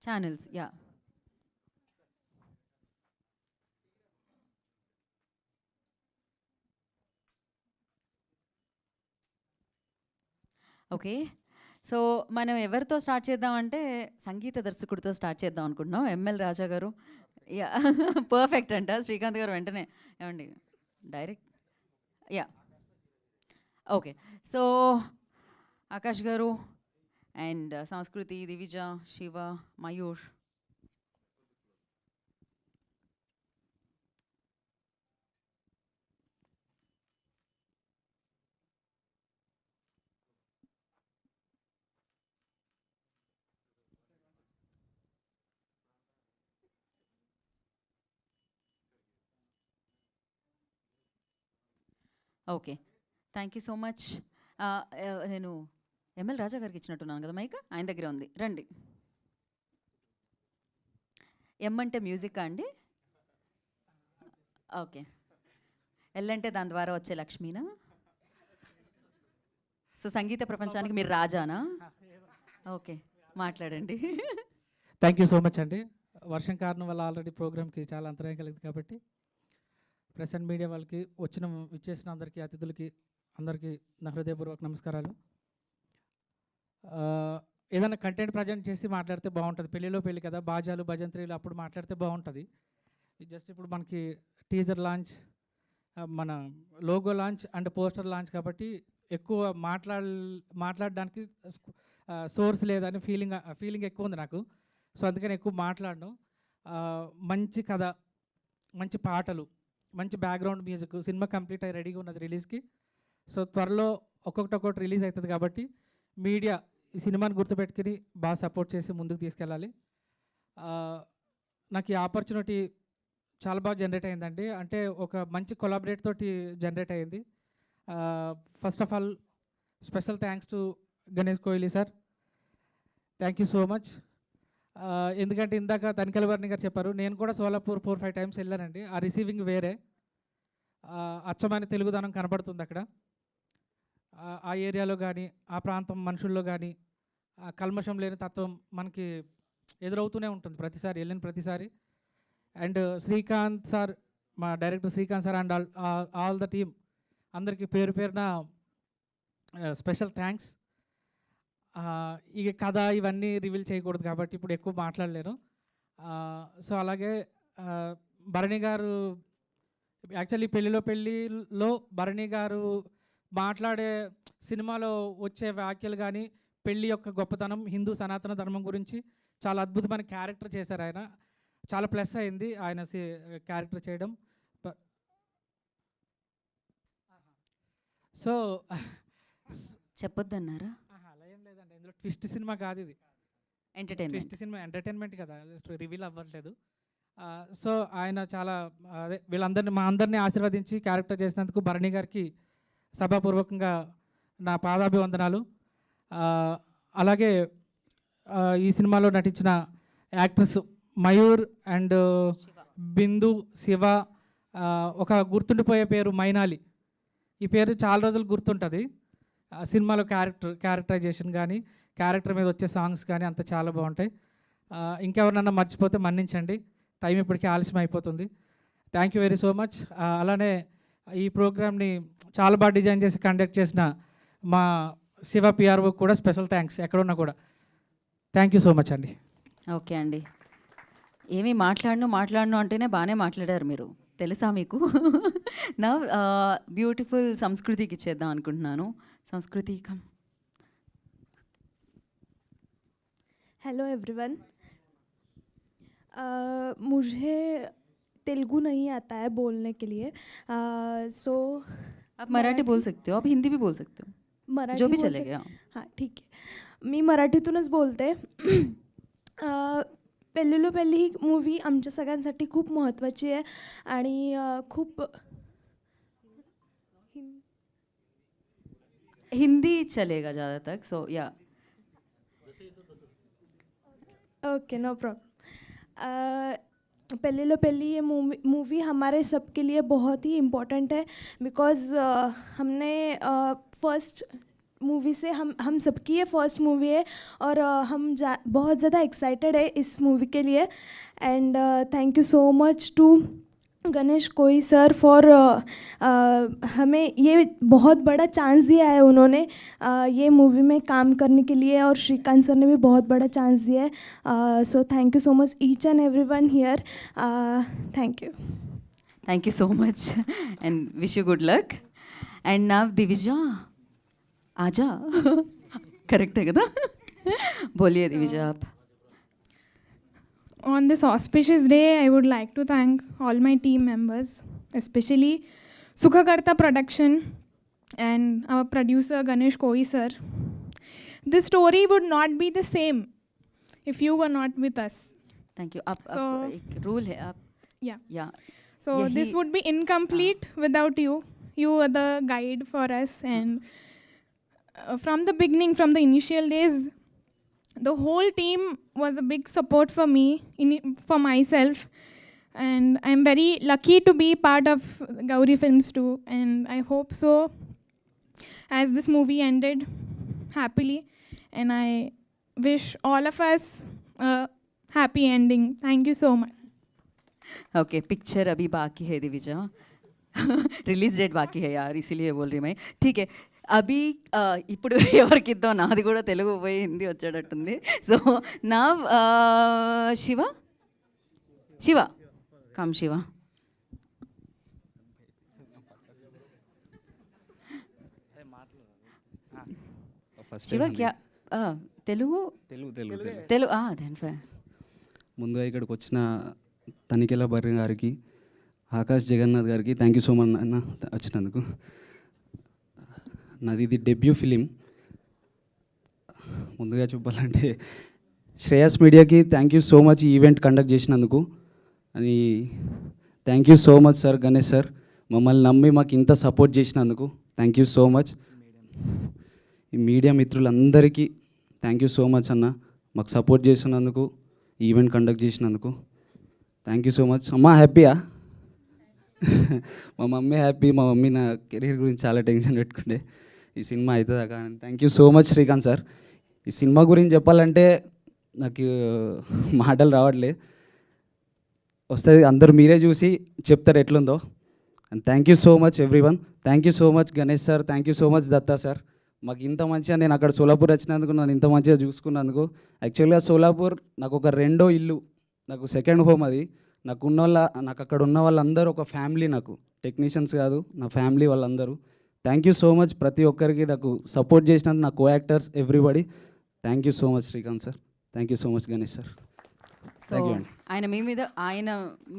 Channels yeah. Okay, so మనం ఎవరితో స్టార్ట్ చేద్దామంటే సంగీత దర్శకుడితో స్టార్ట్ చేద్దాం అనుకుంటున్నాం. ఎంఎల్ రాజా గారు. యా పర్ఫెక్ట్ అంట. శ్రీకాంత్ గారు వెంటనే ఏమండి direct. Yeah okay, so Akash garu and Sanskriti, Divija, Shiva, Mayur. Okay, thank you so much. నేను ఎంఎల్ రాజా గారికి ఇచ్చినట్టున్నాను కదా మైక్, ఆయన దగ్గర ఉంది, రండి. ఎం అంటే మ్యూజిక్ అండి? ఓకే. ఎల్ అంటే దాని ద్వారా వచ్చే లక్ష్మీనా? సో సంగీత ప్రపంచానికి మీరు రాజానా? ఓకే, మాట్లాడండి. థ్యాంక్ యూ సో మచ్ అండి. వర్షం కారణం వల్ల ఆల్రెడీ ప్రోగ్రామ్కి చాలా అంతరాయం కలిగింది కాబట్టి ప్రెస్ అండ్ మీడియా వాళ్ళకి విచ్చేసిన అందరికీ, అతిథులకి అందరికీ నా హృదయపూర్వక నమస్కారాలు. ఏదైనా కంటెంట్ ప్రజెంట్ చేసి మాట్లాడితే బాగుంటుంది. పెళ్ళిలో పెళ్ళి కదా, బాజాలు భజంత్రీలు అప్పుడు మాట్లాడితే బాగుంటుంది. జస్ట్ ఇప్పుడు మనకి టీజర్ లాంచ్, మన logo launch and poster launch కాబట్టి ఎక్కువ మాట్లాడడానికి సోర్స్ లేదని ఫీలింగ్ ఎక్కువ ఉంది నాకు. సో అందుకని ఎక్కువ మాట్లాడను. మంచి కథ, మంచి పాటలు, మంచి బ్యాక్గ్రౌండ్ మ్యూజిక్, సినిమా కంప్లీట్ అయ్యి రెడీగా ఉన్నది రిలీజ్కి. సో త్వరలో ఒక్కొక్కటి రిలీజ్ అవుతుంది కాబట్టి మీడియా ఈ సినిమాని గుర్తుపెట్టుకుని బాగా సపోర్ట్ చేసి ముందుకు తీసుకెళ్ళాలి. నాకు ఈ ఆపర్చునిటీ చాలా బాగా జనరేట్ అయిందండి. అంటే ఒక మంచి కొలాబరేట్ తోటి జనరేట్ అయింది. First of all special thanks to Ganesh Kohli sir, thank you so much. ఎందుకంటే ఇందాక తనికెల వర్ణి గారు చెప్పారు, నేను కూడా సోలాపూర్ 4-5 టైమ్స్ వెళ్ళానండి. ఆ రిసీవింగ్ వేరే, అచ్చమైన తెలుగుదనం కనబడుతుంది అక్కడ. ఆ ఏరియాలో కానీ, ఆ ప్రాంతం మనుషుల్లో కానీ కల్మషం లేని తత్వం మనకి ఎదురవుతూనే ఉంటుంది ప్రతిసారి వెళ్ళిన ప్రతిసారి. అండ్ శ్రీకాంత్ సార్, మా director Srikanth sir and all the team అందరికీ పేరు పేరున స్పెషల్ థ్యాంక్స్. ఇక కథ ఇవన్నీ రివీల్ చేయకూడదు కాబట్టి ఇప్పుడు ఎక్కువ మాట్లాడలేను. సో అలాగే భరణి గారు, యాక్చువల్లీ పెళ్ళిలో పెళ్ళిలో భరణి గారు మాట్లాడే సినిమాలో వచ్చే వ్యాఖ్యలు కానీ, పెళ్ళి యొక్క గొప్పతనం, హిందూ సనాతన ధర్మం గురించి చాలా అద్భుతమైన క్యారెక్టర్ చేశారు ఆయన. చాలా ప్లస్ అయింది ఆయన క్యారెక్టర్ చేయడం. సో చెప్పొద్దన్నారా? అలా ఏం లేదండి, ఇందులో ట్విస్ట్ సినిమా కాదు ఇది. ట్విస్ట్ సినిమా ఎంటర్టైన్మెంట్ కదా, రివీల్ అవ్వట్లేదు. సో ఆయన చాలా అదే మా అందరినీ ఆశీర్వదించి క్యారెక్టర్ చేసినందుకు భరణి గారికి సభాపూర్వకంగా నా పాదాభివందనాలు. అలాగే ఈ సినిమాలో నటించిన యాక్టర్స్ మయూర్ అండ్ బిందు, శివ, ఒక గుర్తుండిపోయే పేరు మైనాలి. ఈ పేరు చాలా రోజులు గుర్తుంటుంది. సినిమాలో క్యారెక్టరైజేషన్ కానీ, క్యారెక్టర్ మీద వచ్చే సాంగ్స్ కానీ అంత చాలా బాగుంటాయి. ఇంకెవరినన్నా మర్చిపోతే మన్నించండి, టైం ఇప్పటికీ ఆలస్యం అయిపోతుంది. Thank you very so much. అలానే ఈ ప్రోగ్రామ్ని చాలా బాగా డిజైన్ చేసి కండక్ట్ చేసిన మా శివ పిఆర్ఓ కూడా స్పెషల్ థ్యాంక్స్, ఎక్కడున్నా కూడా. థ్యాంక్ యూ సో మచ్ అండి. ఓకే అండి, ఏమీ మాట్లాడను అంటేనే బాగానే మాట్లాడారు మీరు, తెలుసా మీకు? నా బ్యూటిఫుల్ సంస్కృతికి ఇచ్చేద్దాం అనుకుంటున్నాను. సంస్కృతి కమ్. हेलो एवरीवन, मुझे तेलुगु नहीं आता है बोलने के लिए, सो आप मराठी बोल सकते हो, आप हिंदी भी बोल सकते हो, मराठी जो भी बोल चलेगा. हां ठीक आहे, मी मराठीतूनच बोलते. पेल्लुलो पेल्ली ही मूवी आमच्या सगळ्यांसाठी खूप महत्त्वाची आहे आणि खूप हिंदी चलेगा ज़्यादा तक. सो या ओके, नो प्रॉब्लम. पेल्लिलो पेल्ली ये मूवी हमारे सबके लिए बहुत ही इम्पोर्टेंट है, बिकॉज़ हमने मूवी से हम सबकी ये फर्स्ट मूवी है और हम बहुत ज़्यादा एक्साइटेड है इस मूवी के लिए and thank you so much to Ganesh कोई सर फॉर हमें ये बहुत बड़ा चांस दिया है उन्होंने ये मूवी में काम करने के लिए और श्रीकांत सर ने भी बहुत बड़ा चांस दिया है so thank you so much each and everyone here thank you Thank you so much and wish you good luck. And now Divija, आजा करेक्ट है కదా बोलिए दिविजा आप. On this auspicious day, I would like to thank all my team members, especially Sukhakarta Production and our producer Ganesh Koi sir. This story would not be the same if you were not with us. Thank you. आप So- एक rule है आप Yeah. या So Yahi- this would be incomplete without you. You were the guide for us, and from the beginning, from the initial days, the whole team was a big support for me, for myself, and I'm very lucky to be part of Gauri Films too. And I hope so, as this movie ended happily, and I wish all of us a happy ending. Thank you so much. Okay. Picture अभी बाकी है Divija, release date బాకీ है यार, इसीलिए बोल रही मैं. ठीक है, అభి ఇప్పుడు ఎవరికి ఇద్దాం, నాది కూడా తెలుగు పోయి హిందీ వచ్చేటట్టుంది. సో నా శివ శివ కమ్ శివ. శివ క్యా తెలుగు తెలుగు తెలుగు తెలుగు తెలుగు దెన్ ఫైన్. ముందుగా ఇక్కడికి వచ్చిన తనికెళ్ళ బర్రె గారికి, ఆకాష్ జగన్నాథ్ గారికి థ్యాంక్ యూ సో మచ్ అన్న వచ్చినందుకు. నాది ఇది డెబ్యూ ఫిలిం. ముందుగా చెప్పాలంటే శ్రేయస్ మీడియాకి థ్యాంక్ యూ సో మచ్ ఈ ఈవెంట్ కండక్ట్ చేసినందుకు అని. Thank you so much sir, Ganesh sir, మమ్మల్ని నమ్మి మాకు ఇంత సపోర్ట్ చేసినందుకు థ్యాంక్ యూ సో మచ్. ఈ మీడియా మిత్రులందరికీ థ్యాంక్ యూ సో మచ్ అన్న, మాకు సపోర్ట్ చేసినందుకు, ఈవెంట్ కండక్ట్ చేసినందుకు థ్యాంక్ యూ సో మచ్. అమ్మ హ్యాపీయా? మా మమ్మీ హ్యాపీ. మా మమ్మీ నా కెరీర్ గురించి చాలా టెన్షన్ పెట్టుకుంటే ఈ సినిమా అవుతుందా కానీ. Thank you so much Srikanth sir. ఈ సినిమా గురించి చెప్పాలంటే నాకు మాటలు రావట్లేదు. వస్తుంది, అందరూ మీరే చూసి చెప్తారు ఎట్లుందో. And thank you so much everyone. Thank you so much Ganesh sir, thank you so much Datta sir. మాకు ఇంత మంచిగా, నేను అక్కడ సోలాపూర్ వచ్చినందుకు, నన్ను ఇంత మంచిగా చూసుకున్నందుకు. యాక్చువల్గా సోలాపూర్ నాకు ఒక రెండో ఇల్లు, నాకు సెకండ్ హోమ్ అది. నాకు అక్కడ ఉన్న వాళ్ళందరూ ఒక ఫ్యామిలీ, నాకు టెక్నీషియన్స్ కాదు, నా ఫ్యామిలీ వాళ్ళందరూ. థ్యాంక్ యూ సో మచ్ ప్రతి ఒక్కరికి నాకు సపోర్ట్ చేసినందుకు, నా co actors everybody. Thank you so much Srikanth sir, thank you so much Ganesh sir. So ఆయన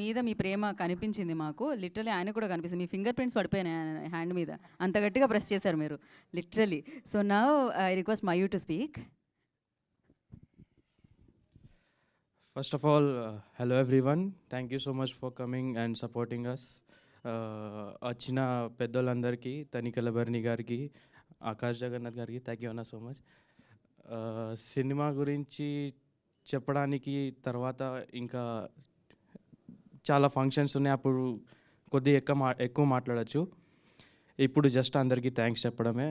మీద మీ ప్రేమ కనిపించింది మాకు. లిటరలీ ఆయన కూడా కనిపిస్తుంది. మీ ఫింగర్ ప్రింట్స్ పడిపోయినాయి ఆయన హ్యాండ్ మీద, అంత గట్టిగా ప్రెస్ చేశారు మీరు literally. So now I request Mayu to speak. First of all, hello everyone. Thank you so much for coming and supporting us. వచ్చిన పెద్దోళ్ళందరికీ, తనికెళ్ళ బర్ని గారికి, ఆకాష్ జగన్నాథ్ గారికి థ్యాంక్ యూ అన్న సో మచ్. సినిమా గురించి చెప్పడానికి తర్వాత ఇంకా చాలా ఫంక్షన్స్ ఉన్నాయి, అప్పుడు కొద్దిగా ఎక్కువ మాట్లాడచ్చు. ఇప్పుడు జస్ట్ అందరికీ థ్యాంక్స్ చెప్పడమే.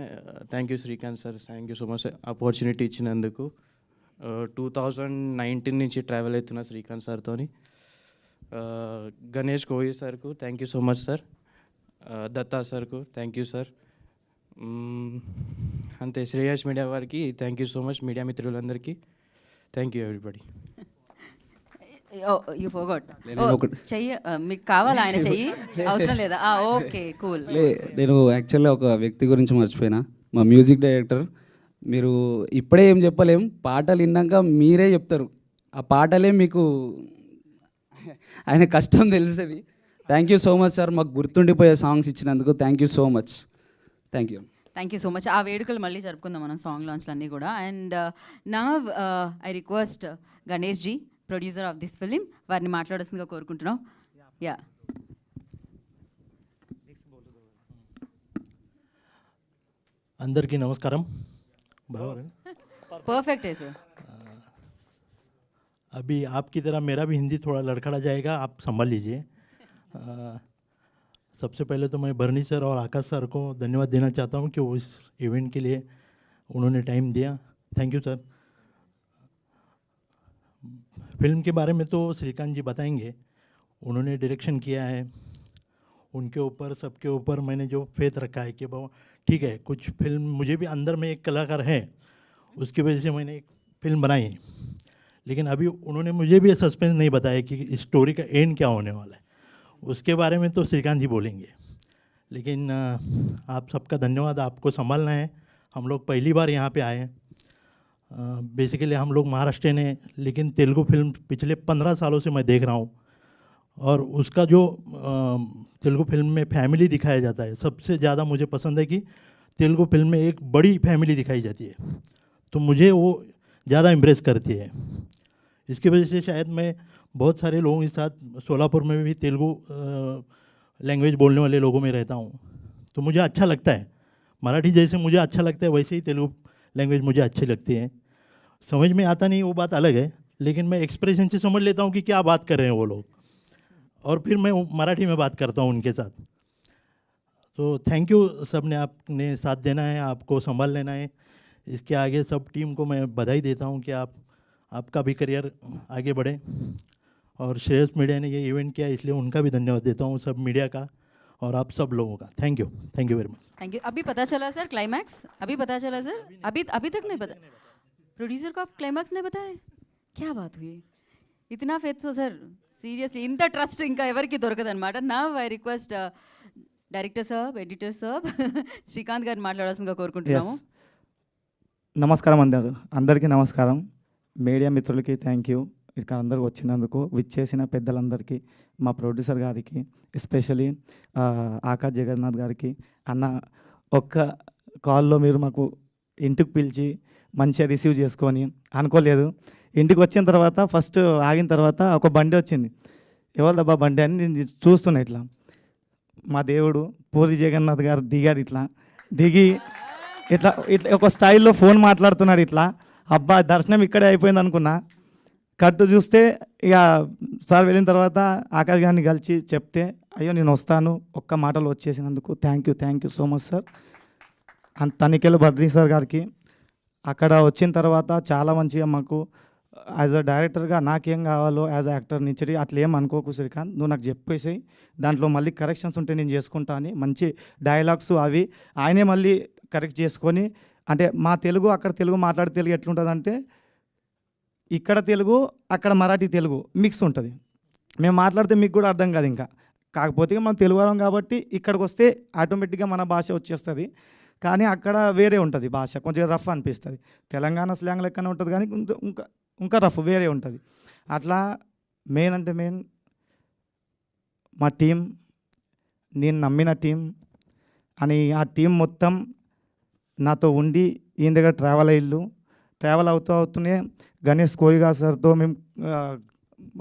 Thank you Srikanth sir, thank you so much opportunity ఇచ్చినందుకు. 2019 నుంచి ట్రావెల్ అవుతున్న శ్రీకాంత్ సార్తో. గణేష్ కోయి సార్కు thank you so much sir. Datta సార్కు థ్యాంక్ యూ సార్. అంతే, శ్రేయస్ మీడియా వారికి thank you so much, media మిత్రులందరికీ thank you everybody. You forgot చెయ్యి, మీకు కావాలా ఆయన చెయ్యి? అవసరం లేదా? Okay cool. నేను యాక్చువల్గా ఒక వ్యక్తి గురించి మర్చిపోయినా, మా మ్యూజిక్ డైరెక్టర్. మీరు ఇప్పుడే ఏం చెప్పలేం, పాటలు విన్నాక మీరే చెప్తారు. ఆ పాటలే మీకు ఆయన కష్టం తెలుస్తుంది. Thank you so much sir, మాకు గుర్తుండిపోయే సాంగ్స్ ఇచ్చినందుకు thank you so much. Thank you. Thank you so much. ఆ వేడుకలు మళ్ళీ జరుపుకుందాం మనం, సాంగ్ లాంచ్లు అన్నీ కూడా. అండ్ నా I request Ganesh ji, producer of this film, వారిని మాట్లాడాల్సిందిగా కోరుకుంటున్నాం. యా అందరికీ నమస్కారం. बराबर है ना? परफेक्ट है सर. अभी आपकी तरह मेरा भी हिंदी थोड़ा लड़खड़ा जाएगा, आप संभाल लीजिए. सबसे पहले तो मैं बर्नी सर और आकाश सर को धन्यवाद देना चाहता हूँ कि वो इस इवेंट के लिए उन्होंने टाइम दिया, थैंक यू सर। फिल्म के बारे में तो श्रीकांत जी बताएंगे, उन्होंने डायरेक्शन किया है, उनके ऊपर सबके ऊपर मैंने जो फेथ रखा है कि बाबा ठीक है, कुछ फिल्म मुझे भी अंदर में एक कलाकार है, उसकी वजह से मैंने एक फिल्म बनाई। लेकिन अभी उन्होंने मुझे भी सस्पेंस नहीं बताया कि इस स्टोरी का एंड क्या होने वाला है, उसके बारे में तो श्रीकांत जी बोलेंगे। लेकिन आप सबका धन्यवाद, आपको संभालना है। हम लोग पहली बार यहाँ पे आए हैं। बेसिकली हम लोग महाराष्ट्र हैं, लेकिन तेलुगु फिल्म पिछले 15 सालों से मैं देख रहा हूँ, और उसका जो तेलुगु फिल्म में फैमिली दिखाया जाता है, सबसे ज़्यादा मुझे पसंद है कि तेलुगु फिल्म में एक बड़ी फैमिली दिखाई जाती है, तो मुझे वो ज़्यादा इम्प्रेस करती है। इसकी वजह से शायद मैं बहुत सारे लोगों के साथ सोलापुर में भी तेलुगु लैंग्वेज बोलने वाले लोगों में रहता हूँ, तो मुझे अच्छा लगता है। मराठी जैसे मुझे अच्छा लगता है, वैसे ही तेलुगु लैंग्वेज मुझे अच्छी लगती है। समझ में आता नहीं वो बात अलग है, लेकिन मैं एक्सप्रेशन से समझ लेता हूँ कि क्या बात कर रहे हैं वो लोग, और फिर मैं मराठी में बात करता हूँ उनके साथ। तो थैंक यू, सब ने आपने साथ देना है, आपको संभाल लेना है। इसके आगे सब टीम को मैं बधाई देता हूँ कि आपका भी करियर आगे बढ़े, और श्रेयस मीडिया ने ये इवेंट किया, इसलिए उनका भी धन्यवाद देता हूँ, सब मीडिया का और आप सब लोगों का। Thank you very much. Thank you. अभी पता चला सर क्लाइमैक्स? अभी पता चला सर? अभी तक नहीं पता? प्रोड्यूसर को आप क्लाइमैक्स नहीं बताया? क्या बात हुई? इतना फेथ सर, సీరియస్లీ ఇంత ట్రస్ట్ ఇంకా ఎవరికి దొరకదనమాట. నవ్ ఐ రిక్వెస్ట్ డైరెక్టర్ సాబ్, ఎడిటర్ సాబ్, శ్రీకాంత్ గారిని మాట్లాడాల్సిందిగా కోరుకుంటున్నాము. నమస్కారం అందరికీ నమస్కారం. మీడియా మిత్రులకి థ్యాంక్ యూ, ఇక్కడ అందరూ వచ్చినందుకు. విచ్చేసిన పెద్దలందరికీ, మా ప్రొడ్యూసర్ గారికి, ఎస్పెషలీ ఆకాష్ జగన్నాథ్ గారికి. అన్న ఒక్క కాల్లో మీరు మాకు ఇంటికి పిలిచి మంచిగా రిసీవ్ చేసుకొని, అనుకోలేదు. ఇంటికి వచ్చిన తర్వాత ఫస్ట్ ఆగిన తర్వాత ఒక బండి వచ్చింది. ఎవరిదబ్బా బండి అని నేను చూస్తున్నా. ఇట్లా మా దేవుడు పూరి జగన్నాథ్ గారు దిగాడు. ఇట్లా దిగి ఇట్లా ఇట్లా ఒక స్టైల్లో ఫోన్ మాట్లాడుతున్నాడు. ఇట్లా అబ్బా దర్శనం ఇక్కడే అయిపోయింది అనుకున్నా. కట్టు చూస్తే ఇక సార్ వెళ్ళిన తర్వాత ఆకాష్ గారిని కలిసి చెప్తే, అయ్యో నేను వస్తాను, ఒక్క మాటలు వచ్చేసినందుకు thank you so much sir. And Tanikella Badri sir గారికి అక్కడ వచ్చిన తర్వాత చాలా మంచిగా మాకు యాజ్ అ డైరెక్టర్గా నాకేం కావాలో యాజ్ అ యాక్టర్ నుంచి అట్లా ఏం అనుకోకు శ్రీకాంత్, నువ్వు నాకు చెప్పేసి దాంట్లో మళ్ళీ కరెక్షన్స్ ఉంటే నేను చేసుకుంటా అని మంచి డైలాగ్స్ అవి ఆయనే మళ్ళీ కరెక్ట్ చేసుకొని, అంటే మా తెలుగు అక్కడ తెలుగు మాట్లాడే తెలుగు ఎట్లుంటుందంటే ఇక్కడ తెలుగు అక్కడ మరాఠీ తెలుగు మిక్స్ ఉంటుంది. మేము మాట్లాడితే మీకు కూడా అర్థం కాదు ఇంకా. కాకపోతే మనం తెలుగు వాళ్ళం కాబట్టి ఇక్కడికి వస్తే ఆటోమేటిక్గా మన భాష వచ్చేస్తుంది. కానీ అక్కడ వేరే ఉంటుంది భాష, కొంచెం రఫ్ అనిపిస్తుంది. తెలంగాణ స్లాంగ్ లెక్కనే ఉంటుంది కానీ ఇంకా రఫ్ వేరే ఉంటుంది. అట్లా మెయిన్ అంటే మెయిన్ మా టీం, నేను నమ్మిన టీం అని ఆ టీం మొత్తం నాతో ఉండి ఈయన దగ్గర ట్రావెల్ అవుతూనే గణేష్ కోయిగా సార్తో మేము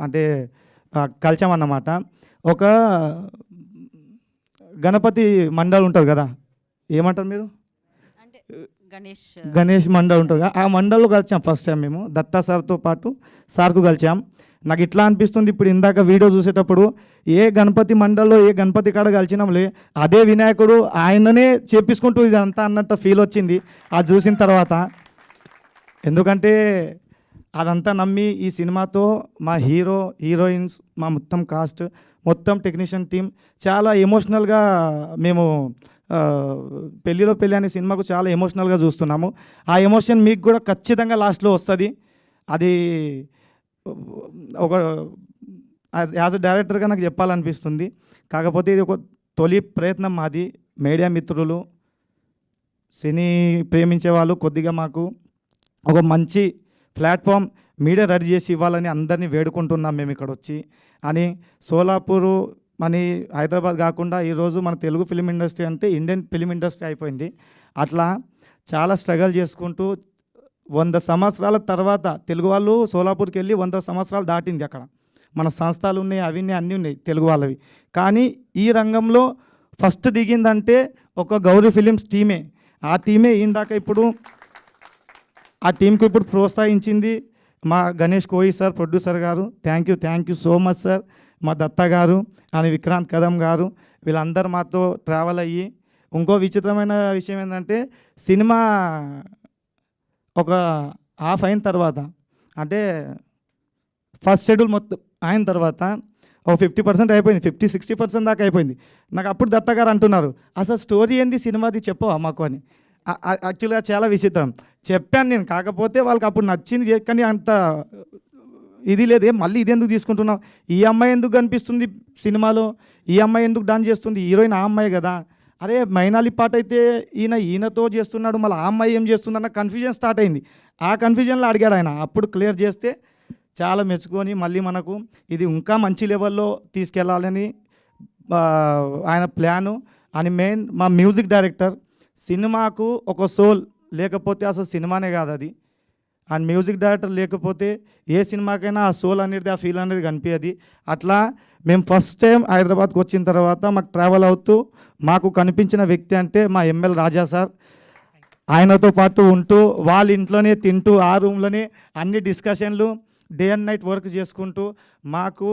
అంటే కలిసామన్నమాట. ఒక గణపతి మండలి ఉంటుంది కదా, ఏమంటారు మీరు, గణేష్ మండల్ ఉంటుంది కదా, ఆ మండల్లో కలిసాం ఫస్ట్ టైం మేము దత్తా సార్తో పాటు సార్కు కలిసాం. నాకు ఇట్లా అనిపిస్తుంది, ఇప్పుడు ఇందాక వీడియో చూసేటప్పుడు ఏ గణపతి మండల్లో ఏ గణపతి కాడ కలిసినాంలే అదే వినాయకుడు ఆయననే చేపించుకుంటూ ఇదంతా అన్నట్టు ఫీల్ వచ్చింది అది చూసిన తర్వాత. ఎందుకంటే అదంతా నమ్మి ఈ సినిమాతో మా హీరోయిన్స్, మా మొత్తం కాస్ట్, మొత్తం టెక్నీషియన్ టీం చాలా ఎమోషనల్గా మేము పెళ్ళిలో పెళ్ళి అనే సినిమాకు చాలా ఎమోషనల్గా చూస్తున్నాము. ఆ ఎమోషన్ మీకు కూడా ఖచ్చితంగా లాస్ట్లో వస్తుంది. అది ఒక యాజ్ అ డైరెక్టర్గా నాకు చెప్పాలనిపిస్తుంది. కాకపోతే ఇది ఒక తొలి ప్రయత్నం మాది. మీడియా మిత్రులు, సినీ ప్రేమించే వాళ్ళు కొద్దిగా మాకు ఒక మంచి ప్లాట్ఫామ్ మీడియా రెడీ చేసి ఇవ్వాలని అందరినీ వేడుకుంటున్నాం మేము ఇక్కడ వచ్చి. అని సోలాపూరు మన హైదరాబాద్ కాకుండా ఈరోజు మన తెలుగు ఫిలిం ఇండస్ట్రీ అంటే ఇండియన్ ఫిలిం ఇండస్ట్రీ అయిపోయింది. అట్లా చాలా స్ట్రగల్ చేసుకుంటూ 100 సంవత్సరాల తర్వాత తెలుగు వాళ్ళు సోలాపూర్కి వెళ్ళి 100 సంవత్సరాలు దాటింది. అక్కడ మన సంస్థలు ఉన్నాయి, అవి ఉన్నాయి, అన్నీ ఉన్నాయి తెలుగు వాళ్ళవి. కానీ ఈ రంగంలో ఫస్ట్ దిగిందంటే ఒక గౌరీ ఫిలిమ్స్ టీమే. ఆ టీమే ఇందాక ఇప్పుడు ఆ టీంకు ఇప్పుడు ప్రోత్సహించింది మా గణేష్ కోయి సార్, ప్రొడ్యూసర్ గారు. Thank you so much sir. మా దత్తా గారు అని విక్రాంత్ కదం గారు, వీళ్ళందరూ మాతో ట్రావెల్ అయ్యి. ఇంకో విచిత్రమైన విషయం ఏంటంటే సినిమా ఒక హాఫ్ అయిన తర్వాత అంటే ఫస్ట్ షెడ్యూల్ మొత్తం అయిన తర్వాత ఒక 50% అయిపోయింది, 50-60% దాకా అయిపోయింది. నాకు అప్పుడు దత్త గారు అంటున్నారు, అసలు స్టోరీ ఏంది సినిమాది చెప్పవా మాకు అని. యాక్చువల్గా చాలా విచిత్రం చెప్పాను నేను, కాకపోతే వాళ్ళకి అప్పుడు నచ్చింది కానీ అంత ఇది లేదు. మళ్ళీ ఇది ఎందుకు తీసుకుంటున్నావు, ఈ అమ్మాయి ఎందుకు కనిపిస్తుంది సినిమాలో, ఈ అమ్మాయి ఎందుకు డాన్స్ చేస్తుంది, హీరోయిన్ ఆ అమ్మాయి కదా, అరే మైనాలి పాట అయితే ఈయనతో చేస్తున్నాడు, మళ్ళీ ఆ అమ్మాయి ఏం చేస్తుంది అన్న కన్ఫ్యూజన్ స్టార్ట్ అయింది. ఆ కన్ఫ్యూజన్లో అడిగాడు ఆయన. అప్పుడు క్లియర్ చేస్తే చాలా మెచ్చుకొని మళ్ళీ మనకు ఇది ఇంకా మంచి లెవెల్లో తీసుకెళ్ళాలని ఆయన ప్లాను. అని మెయిన్ మా మ్యూజిక్ డైరెక్టర్, సినిమాకు ఒక సోల్ లేకపోతే అసలు సినిమానే కాదు అది. అండ్ మ్యూజిక్ డైరెక్టర్ లేకపోతే ఏ సినిమాకైనా ఆ సోల్ అనేది, ఆ ఫీల్ అనేది కనిపించదు. అట్లా మేము ఫస్ట్ టైం హైదరాబాద్కి వచ్చిన తర్వాత మాకు ట్రావెల్ అవుతూ మాకు కనిపించిన వ్యక్తి అంటే మా ఎంఎల్ రాజా సార్. ఆయనతో పాటు ఉంటూ వాళ్ళ ఇంట్లోనే తింటూ ఆ రూమ్లోనే అన్ని డిస్కషన్లు, డే అండ్ నైట్ వర్క్ చేసుకుంటూ మాకు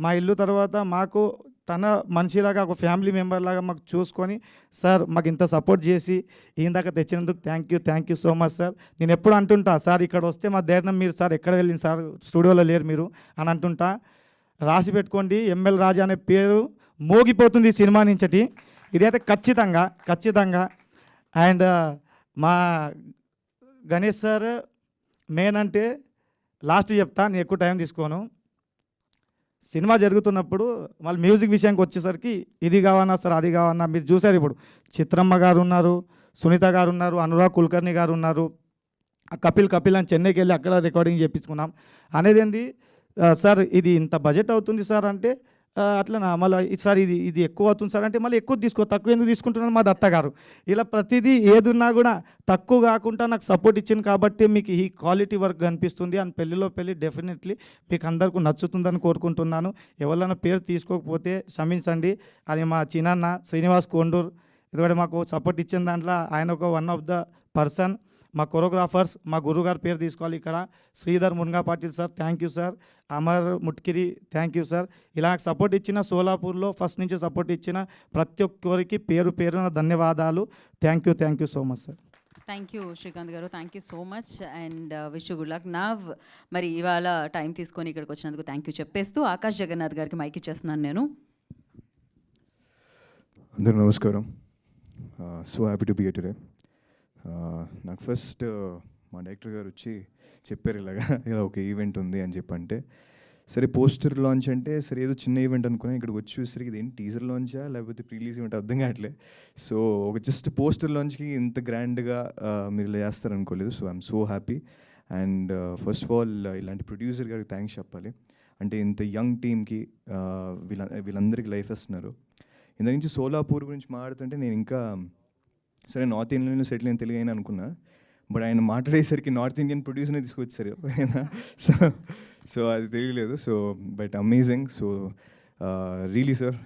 మా ఇల్లు తర్వాత మాకు తన మనిషిలాగా ఒక ఫ్యామిలీ మెంబర్ లాగా మాకు చూసుకొని, సార్ మాకు ఇంత సపోర్ట్ చేసి ఇందాక తెచ్చినందుకు thank you so much sir. నేను ఎప్పుడు అంటుంటా, సార్ ఇక్కడ వస్తే మా ధైర్యం మీరు, సార్ ఎక్కడ వెళ్ళింది సార్, స్టూడియోలో లేరు మీరు అని అంటుంటా. రాసి పెట్టుకోండి, ఎంఎల్ రాజా అనే పేరు మోగిపోతుంది ఈ సినిమా నుంచటి. ఇదైతే ఖచ్చితంగా. అండ్ మా గణేష్ సార్ మెయిన్ అంటే లాస్ట్ చెప్తా, నేను ఎక్కువ టైం తీసుకోను. సినిమా జరుగుతున్నప్పుడు మళ్ళీ మ్యూజిక్ విషయానికి వచ్చేసరికి ఇది కావన్నా సార్, అది కావన్నా, మీరు చూసారు ఇప్పుడు చిత్రమ్మ గారు ఉన్నారు, సునీత గారు ఉన్నారు, అనురాగ్ కుల్కర్ణి గారు ఉన్నారు, కపిల్ అని చెన్నైకి వెళ్ళి అక్కడ రికార్డింగ్ చేయించుకున్నాం. అనేది ఏంది సార్, ఇది ఇంత బడ్జెట్ అవుతుంది సార్ అంటే, అట్లనా మళ్ళీ సార్ ఇది ఎక్కువ అవుతుంది సార్ అంటే, మళ్ళీ ఎక్కువ తక్కువ ఎందుకు తీసుకుంటున్నాను మా దత్త గారు. ఇలా ప్రతిదీ ఏదున్నా కూడా తక్కువ కాకుండా నాకు సపోర్ట్ ఇచ్చింది కాబట్టి మీకు ఈ క్వాలిటీ వర్క్ కనిపిస్తుంది. అండ్ పెళ్ళి డెఫినెట్లీ మీకు అందరికీ నచ్చుతుందని కోరుకుంటున్నాను. ఎవరైనా పేరు తీసుకోకపోతే క్షమించండి. అని మా చిన్నాన్న శ్రీనివాస్ కొండూరు, ఎందుకంటే మాకు సపోర్ట్ ఇచ్చిన దాంట్లో ఆయన ఒక వన్ ఆఫ్ ద పర్సన్. మా కొరియోగ్రాఫర్స్, మా గురుగారు పేరు తీసుకోవాలి ఇక్కడ, Sridhar Munga Patil sir thank you sir, Amar Mutkiri thank you sir. ఇలా సపోర్ట్ ఇచ్చిన సోలాపూర్లో ఫస్ట్ నుంచి సపోర్ట్ ఇచ్చిన ప్రతి ఒక్కరికి పేరున ధన్యవాదాలు. Thank you so much sir. Thank you Srikanth garu, thank you so much and wish you good luck. మరి ఇవాళ టైం తీసుకొని ఇక్కడికి వచ్చినందుకు థ్యాంక్ యూ చెప్పేస్తూ ఆకాష్ జగన్నాథ్ గారికి మైక్ ఇచ్చేస్తున్నాను నేను. అందరూ నమస్కారం. So happy to be here today. నాకు ఫస్ట్ మా డైరెక్టర్ గారు వచ్చి చెప్పారు ఇలా ఒక ఈవెంట్ ఉంది అని చెప్పంటే, సరే పోస్టర్ లాంచ్ అంటే సరే ఏదో చిన్న ఈవెంట్ అనుకున్నాను. ఇక్కడికి వచ్చి చూసరికి ఇదేంటి టీజర్ లాంచా లేకపోతే ప్రీలీజ్ ఈవెంట్ అర్థం కావట్లే. సో ఒక జస్ట్ పోస్టర్ లాంచ్కి ఇంత గ్రాండ్గా మీరు చేస్తారు అనుకోలేదు. So I'm so happy. And first of all ఇలాంటి ప్రొడ్యూసర్ గారికి థ్యాంక్స్ చెప్పాలి. అంటే ఇంత యంగ్ టీమ్కి వీళ్ళందరికీ లైఫ్ ఇస్తున్నారు. ఇంత నుంచి సోలాపూర్ గురించి మాట్లాడుతుంటే నేను ఇంకా సరే నార్త్ ఇండియన్లో సెటిల్ అయిన తెలుగు అయినా అనుకున్నా, బట్ ఆయన మాట్లాడేసరికి నార్త్ ఇండియన్ ప్రొడ్యూసర్నే తీసుకొచ్చారు సో అది తెలియలేదు. So but amazing. So really sir,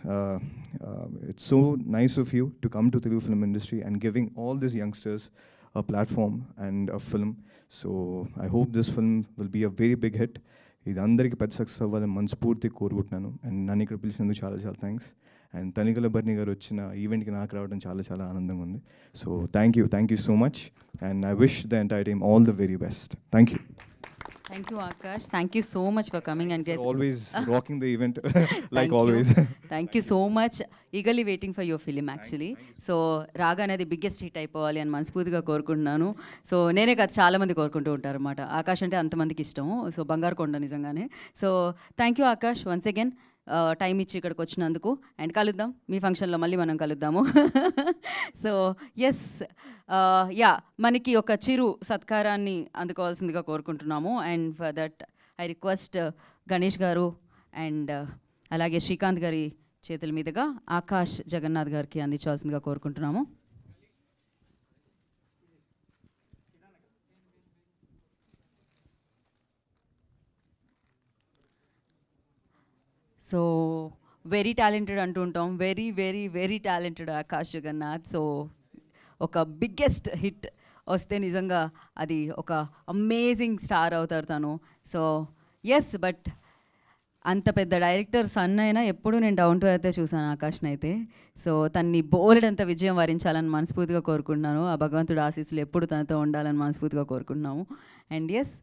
it's so nice of you to come to Telugu film industry and giving all this youngsters a platform and a film. So I hope this film will be a very big hit. ఇది అందరికీ పెద్ద success అవ్వాలని మనస్ఫూర్తిగా కోరుకుంటున్నాను. And నన్ను ఇక్కడ పిలిచినందుకు చాలా thanks. And Tanikella Bharani గారు వచ్చిన ఈవెంట్కి నాకు రావడం చాలా ఆనందంగా ఉంది. So thank you so much and I wish the entire team all the very best. Thank you Akash, thank you so much for coming and always rocking the event like always. Thank you so much. Eagerly waiting for your film actually. So రాగా అనేది biggest hit అయిపోవాలి అని మనస్ఫూర్తిగా కోరుకుంటున్నాను. So నేనే కాదు, చాలామంది కోరుకుంటూ ఉంటారు అనమాట. ఆకాష్ అంటే అంతమందికి ఇష్టం. సో బంగారు కొండ నిజంగానే. So thank you Akash once again time ఇచ్చి ఇక్కడికి వచ్చినందుకు. అండ్ కలుద్దాం మీ ఫంక్షన్లో, మళ్ళీ మనం కలుద్దాము. సో ఎస్ మనకి ఒక చిరు సత్కారాన్ని అందుకోవాల్సిందిగా కోరుకుంటున్నాము. And for that I request Ganesh గారు అండ్ అలాగే శ్రీకాంత్ గారి చేతుల మీదుగా ఆకాష్ జగన్నాథ్ గారికి అందించాల్సిందిగా కోరుకుంటున్నాము. సో వెరీ టాలెంటెడ్ అంటుంటాం, very talented Akash Jagannath. So ఒక బిగ్గెస్ట్ హిట్ వస్తే నిజంగా అది ఒక అమేజింగ్ స్టార్ అవుతారు తను. సో ఎస్, బట్ అంత పెద్ద డైరెక్టర్ సన్ అయినా ఎప్పుడూ నేను డౌన్ టు ఎర్తే చూసాను ఆకాష్ని అయితే. సో తన్ని బోలెడంత విజయం వరించాలని మనస్ఫూర్తిగా కోరుకుంటున్నాను. ఆ భగవంతుడు ఆశీస్సులు ఎప్పుడు తనతో ఉండాలని మనస్ఫూర్తిగా కోరుకుంటున్నాము. అండ్ ఎస్,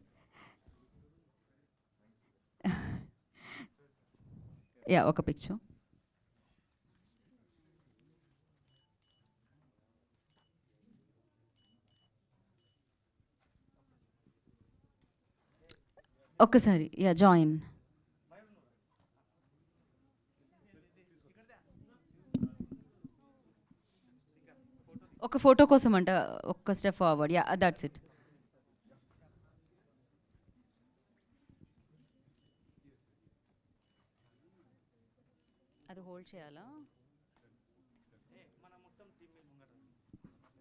యా, ఒక పిక్చర్. ఒక్కసారి యా జాయిన్. ఒక ఫోటో కోసం అంట, ఒక్క step forward. Yeah, that's it. అది హోల్డ్ చేయాలా?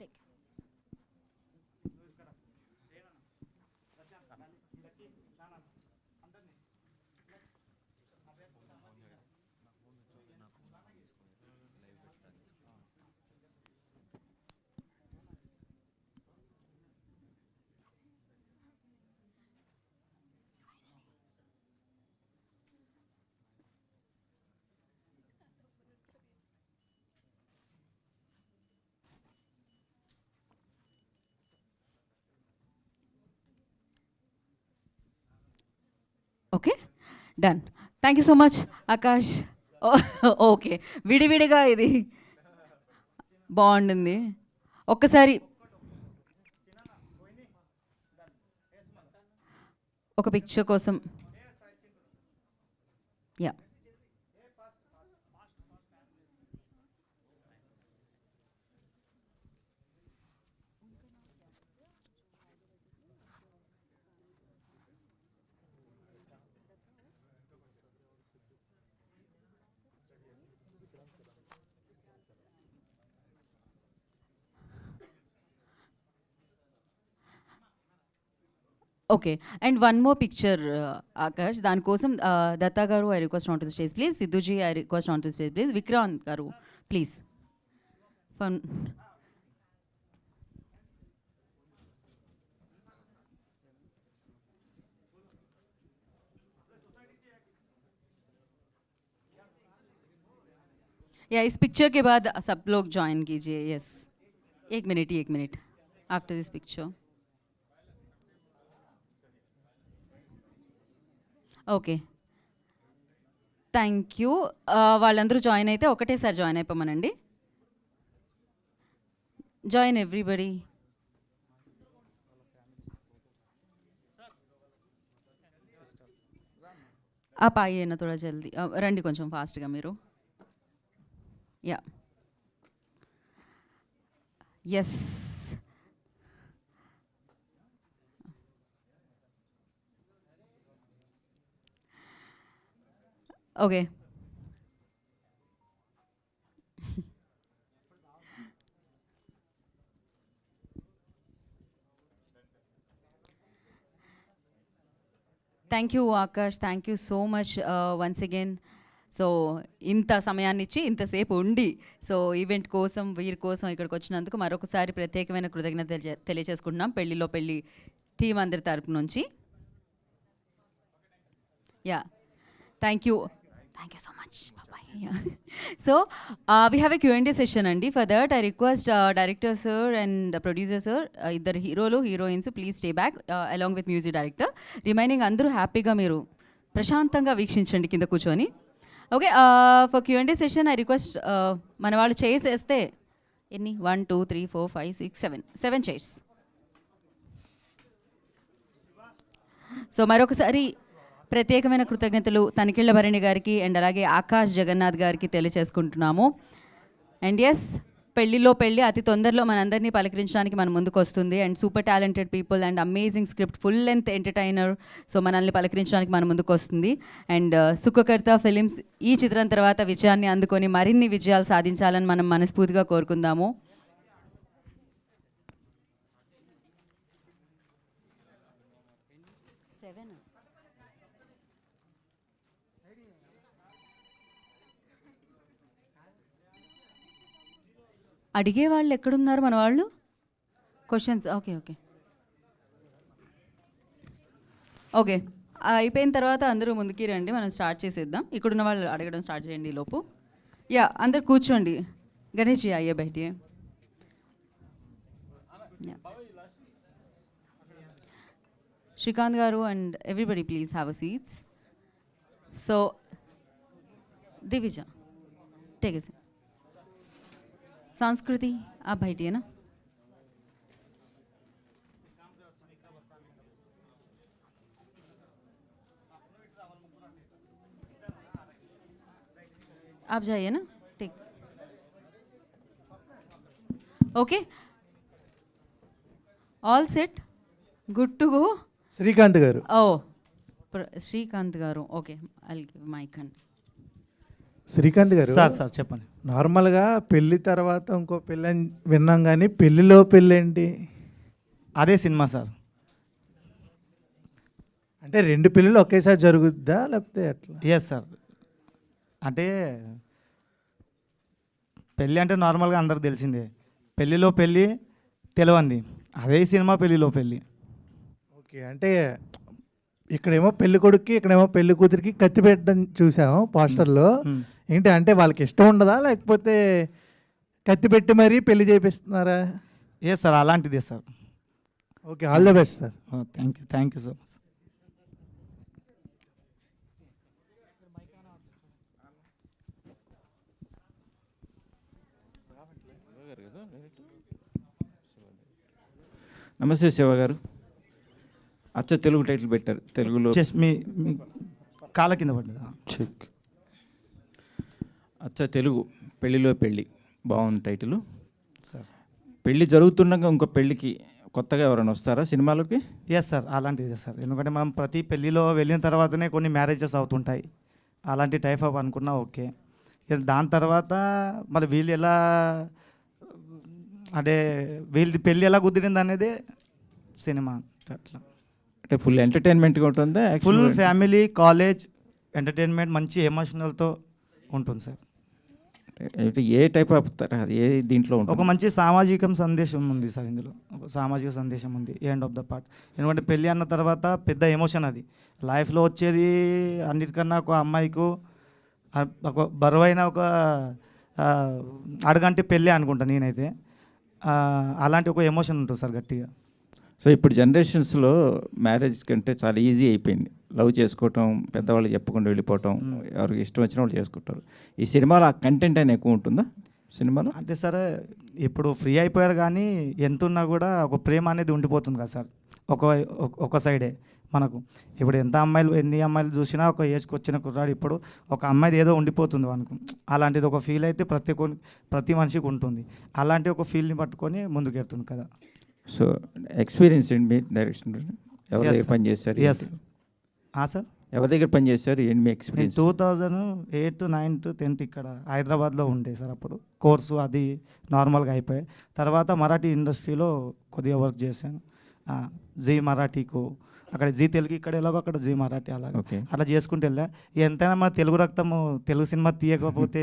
Take. Okay, done. Thank you so much Akash. Okay, విడివిడిగా ఇది బాగుండింది. ఒక్కసారి ఒక పిక్చర్ కోసం. Yeah, okay. And one more picture Akash, దానికోసం Datta garu I request on to the stage please. Siddhuji I request on to the stage please. Vikrant garu please. Fun. या इस picture के बाद सब लोग ज्वाइन कीजिए. यस, एक minute after this picture. Okay, thank you. వాళ్ళందరూ జాయిన్ అయితే ఒకటేసారి జాయిన్ అయిపోమనండి. Join everybody. आप आइए ना थोड़ा जल्दी. రండి కొంచెం ఫాస్ట్గా మీరు. Yeah, yes. Okay, thank you Akash, thank you so much once again. So ఇంత సమయాన్ని ఇచ్చి ఇంతసేపు ఉండి సో ఈవెంట్ కోసం వీరి కోసం ఇక్కడికి వచ్చినందుకు మరొకసారి ప్రత్యేకమైన కృతజ్ఞతలు తెలియజేసుకుంటున్నాం పెళ్లిలో పెళ్లి టీం అందరి తరపు నుంచి. Yeah, thank you so much. So we have a Q&A session andi. For that I request director sir and producer sir, iddar hero heroines please stay back along with music director. Remaining andaru happy ga meeru prashantanga veekshinchandi kinda kuchoni. Okay, for Q&A session I request mana vallu chairs este enni 1 2 3 4 5 6 7 chairs. So marokasari ప్రత్యేకమైన కృతజ్ఞతలు తనికెళ్ల భరణి గారికి and అలాగే ఆకాష్ జగన్నాథ్ గారికి తెలియచేసుకుంటున్నాము. And yes, పెళ్లిలో పెళ్ళి అతి తొందరలో మనందరినీ పలకరించడానికి మన ముందుకు వస్తుంది. And super talented people and amazing script, full length entertainer so మనల్ని పలకరించడానికి మన ముందుకు వస్తుంది. అండ్ సుఖకర్త ఫిలిమ్స్ ఈ చిత్రం తర్వాత విజయాన్ని అందుకొని మరిన్ని విజయాలు సాధించాలని మనం మనస్ఫూర్తిగా కోరుకుందాము. అడిగే వాళ్ళు ఎక్కడున్నారు మన వాళ్ళు? క్వశ్చన్స్. ఓకే ఓకే ఓకే, అయిపోయిన తర్వాత అందరూ ముందుకి రండి, మనం స్టార్ట్ చేసేద్దాం. ఇక్కడున్న వాళ్ళు అడగడం స్టార్ట్ చేయండి ఈ లోపు. యా, అందరు కూర్చోండి. గణేష్ జీ అయ్యే బయటికి. Srikanth garu and everybody please have a seats. So Divija take a Sanskriti ఆ బయటియేనా. आप जाइए ना, ठीक, okay, all set, good to go. Srikanth garu. ఓ శ్రీకాంత్ గారు, ఓకే, ఐల్ గివ్ మైక్ అండి. శ్రీకాంత్ గారు సార్ చెప్పండి. నార్మల్గా పెళ్లి తర్వాత ఇంకో పెళ్ళి అని విన్నాం, కానీ పెళ్లిలో పెళ్ళి ఏంటి? అదే సినిమా సార్. అంటే 2 పెళ్ళిళ్ళు ఒకేసారి జరుగుద్దా లేకపోతే ఎట్లా? Yes sir. అంటే పెళ్ళి అంటే నార్మల్గా అందరికి తెలిసిందే, పెళ్ళిలో పెళ్ళి తెలియంది, అదే సినిమా పెళ్ళిలో పెళ్ళి. ఓకే, అంటే ఇక్కడేమో పెళ్లి కొడుక్కి ఇక్కడేమో పెళ్లి కూతురికి కత్తి పెట్టడం చూసాము పోస్టర్లో. ఏంటి అంటే వాళ్ళకి ఇష్టం ఉండదా లేకపోతే కత్తి పెట్టి మరీ పెళ్లి చేపిస్తున్నారా? ఏ సార్ అలాంటిదే sir. Okay, all the best sir. Thank you so much. నమస్తే శివ గారు. అచ్చ తెలుగు టైటిల్ పెట్టారు, తెలుగులో మీ కాళ్ళ కింద పడ్డదా? చెక్. అచ్చ తెలుగు పెళ్ళిలో పెళ్ళి, బాగుంది టైటిల్ సార్. పెళ్ళి జరుగుతుండగా ఇంకో పెళ్ళికి కొత్తగా ఎవరైనా వస్తారా సినిమాలోకి? ఎస్ సార్, అలాంటిదే సార్. ఎందుకంటే మనం ప్రతి పెళ్ళిలో వెళ్ళిన తర్వాతనే కొన్ని మ్యారేజెస్ అవుతుంటాయి, అలాంటి టైప్ ఆఫ్ అనుకున్నా ఓకే. దాని తర్వాత మళ్ళీ వీళ్ళు ఎలా అంటే వీళ్ళది పెళ్ళి ఎలా కుదిరింది అనేది సినిమా. అట్లా అంటే ఫుల్ ఎంటర్టైన్మెంట్గా ఉంటుందా? ఫుల్ ఫ్యామిలీ కాలేజ్ ఎంటర్టైన్మెంట్ మంచి ఎమోషనల్తో ఉంటుంది సార్. అంటే ఏ టైప్ ఆఫ్ ఏ దీంట్లో ఉంటుంది? ఒక మంచి సామాజిక సందేశం ఉంది సార్ ఇందులో, ఒక సామాజిక సందేశం ఉంది ఎండ్ ఆఫ్ ద పార్ట్. ఎందుకంటే పెళ్ళి అన్న తర్వాత పెద్ద ఎమోషన్ అది లైఫ్లో వచ్చేది. అన్నిటికన్నా ఒక అమ్మాయికు ఒక బరువైన ఒక అడగంటే పెళ్ళి అనుకుంటా నేనైతే. అలాంటి ఒక ఎమోషన్ ఉంటుంది సార్ గట్టిగా. సో ఇప్పుడు జనరేషన్స్లో మ్యారేజ్ కంటే చాలా ఈజీ అయిపోయింది, లవ్ చేసుకోవటం, పెద్దవాళ్ళు చెప్పకుండా వెళ్ళిపోవటం, ఎవరికి ఇష్టం వచ్చిన వాళ్ళు చేసుకుంటారు. ఈ సినిమాలో ఆ కంటెంట్ అయినా ఎక్కువ ఉంటుందా సినిమాలో? అంటే సరే ఇప్పుడు ఫ్రీ అయిపోయారు, కానీ ఎంత ఉన్నా కూడా ఒక ప్రేమ అనేది ఉండిపోతుంది కదా సార్. ఒక సైడే మనకు ఇప్పుడు ఎన్ని అమ్మాయిలు చూసినా ఒక ఏజ్కి వచ్చిన కుర్రాడు ఇప్పుడు ఒక అమ్మాయిది ఏదో ఉండిపోతుంది మనకు. అలాంటిది ఒక ఫీల్ అయితే ప్రతి మనిషికి ఉంటుంది. అలాంటి ఒక ఫీల్ని పట్టుకొని ముందుకెళ్తుంది కదా. సో ఎక్స్పీరియన్స్ ఏంటి మీ డైరెక్షన్? ఎవరి దగ్గర పని చేస్తారు? సార్ ఎవరి దగ్గర పని చేస్తారు ఏంటి మీ ఎక్స్పీరియన్స్? 2008, 9, 10 ఇక్కడ హైదరాబాద్లో ఉండే సార్. అప్పుడు కోర్సు అది నార్మల్గా అయిపోయాయి. తర్వాత మరాఠీ ఇండస్ట్రీలో కొద్దిగా వర్క్ చేశాను. జీ మరాఠీకు, అక్కడ జీ తెలుగు, ఇక్కడ ఎలాగో అక్కడ జీ మరాఠీ, అలాగే అట్లా చేసుకుంటూ వెళ్ళా. ఎంతైనా మన తెలుగు రక్తము తెలుగు సినిమా తీయకపోతే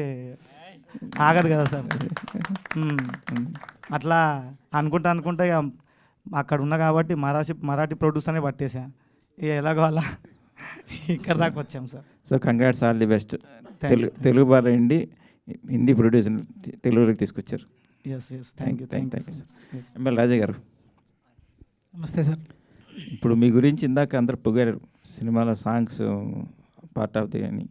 ఆగదు కదా సార్. అట్లా అనుకుంటా ఇక అక్కడ ఉన్నా కాబట్టి మరాఠీ ప్రొడ్యూసర్నే పట్టేసా. ఇక ఎలాగో అలా ఇక్కడ దాకా వచ్చాం sir. So congrats, all the best. Telugu బాగా అండి, హిందీ ప్రొడ్యూసర్ తెలుగులోకి తీసుకొచ్చారు. Thank you. ఎంఎల్ రాజా గారు నమస్తే సార్. ఇప్పుడు మీ గురించి ఇందాక అందరు పొగారు, సినిమాలో సాంగ్స్ పార్ట్ ఆఫ్ ది అని.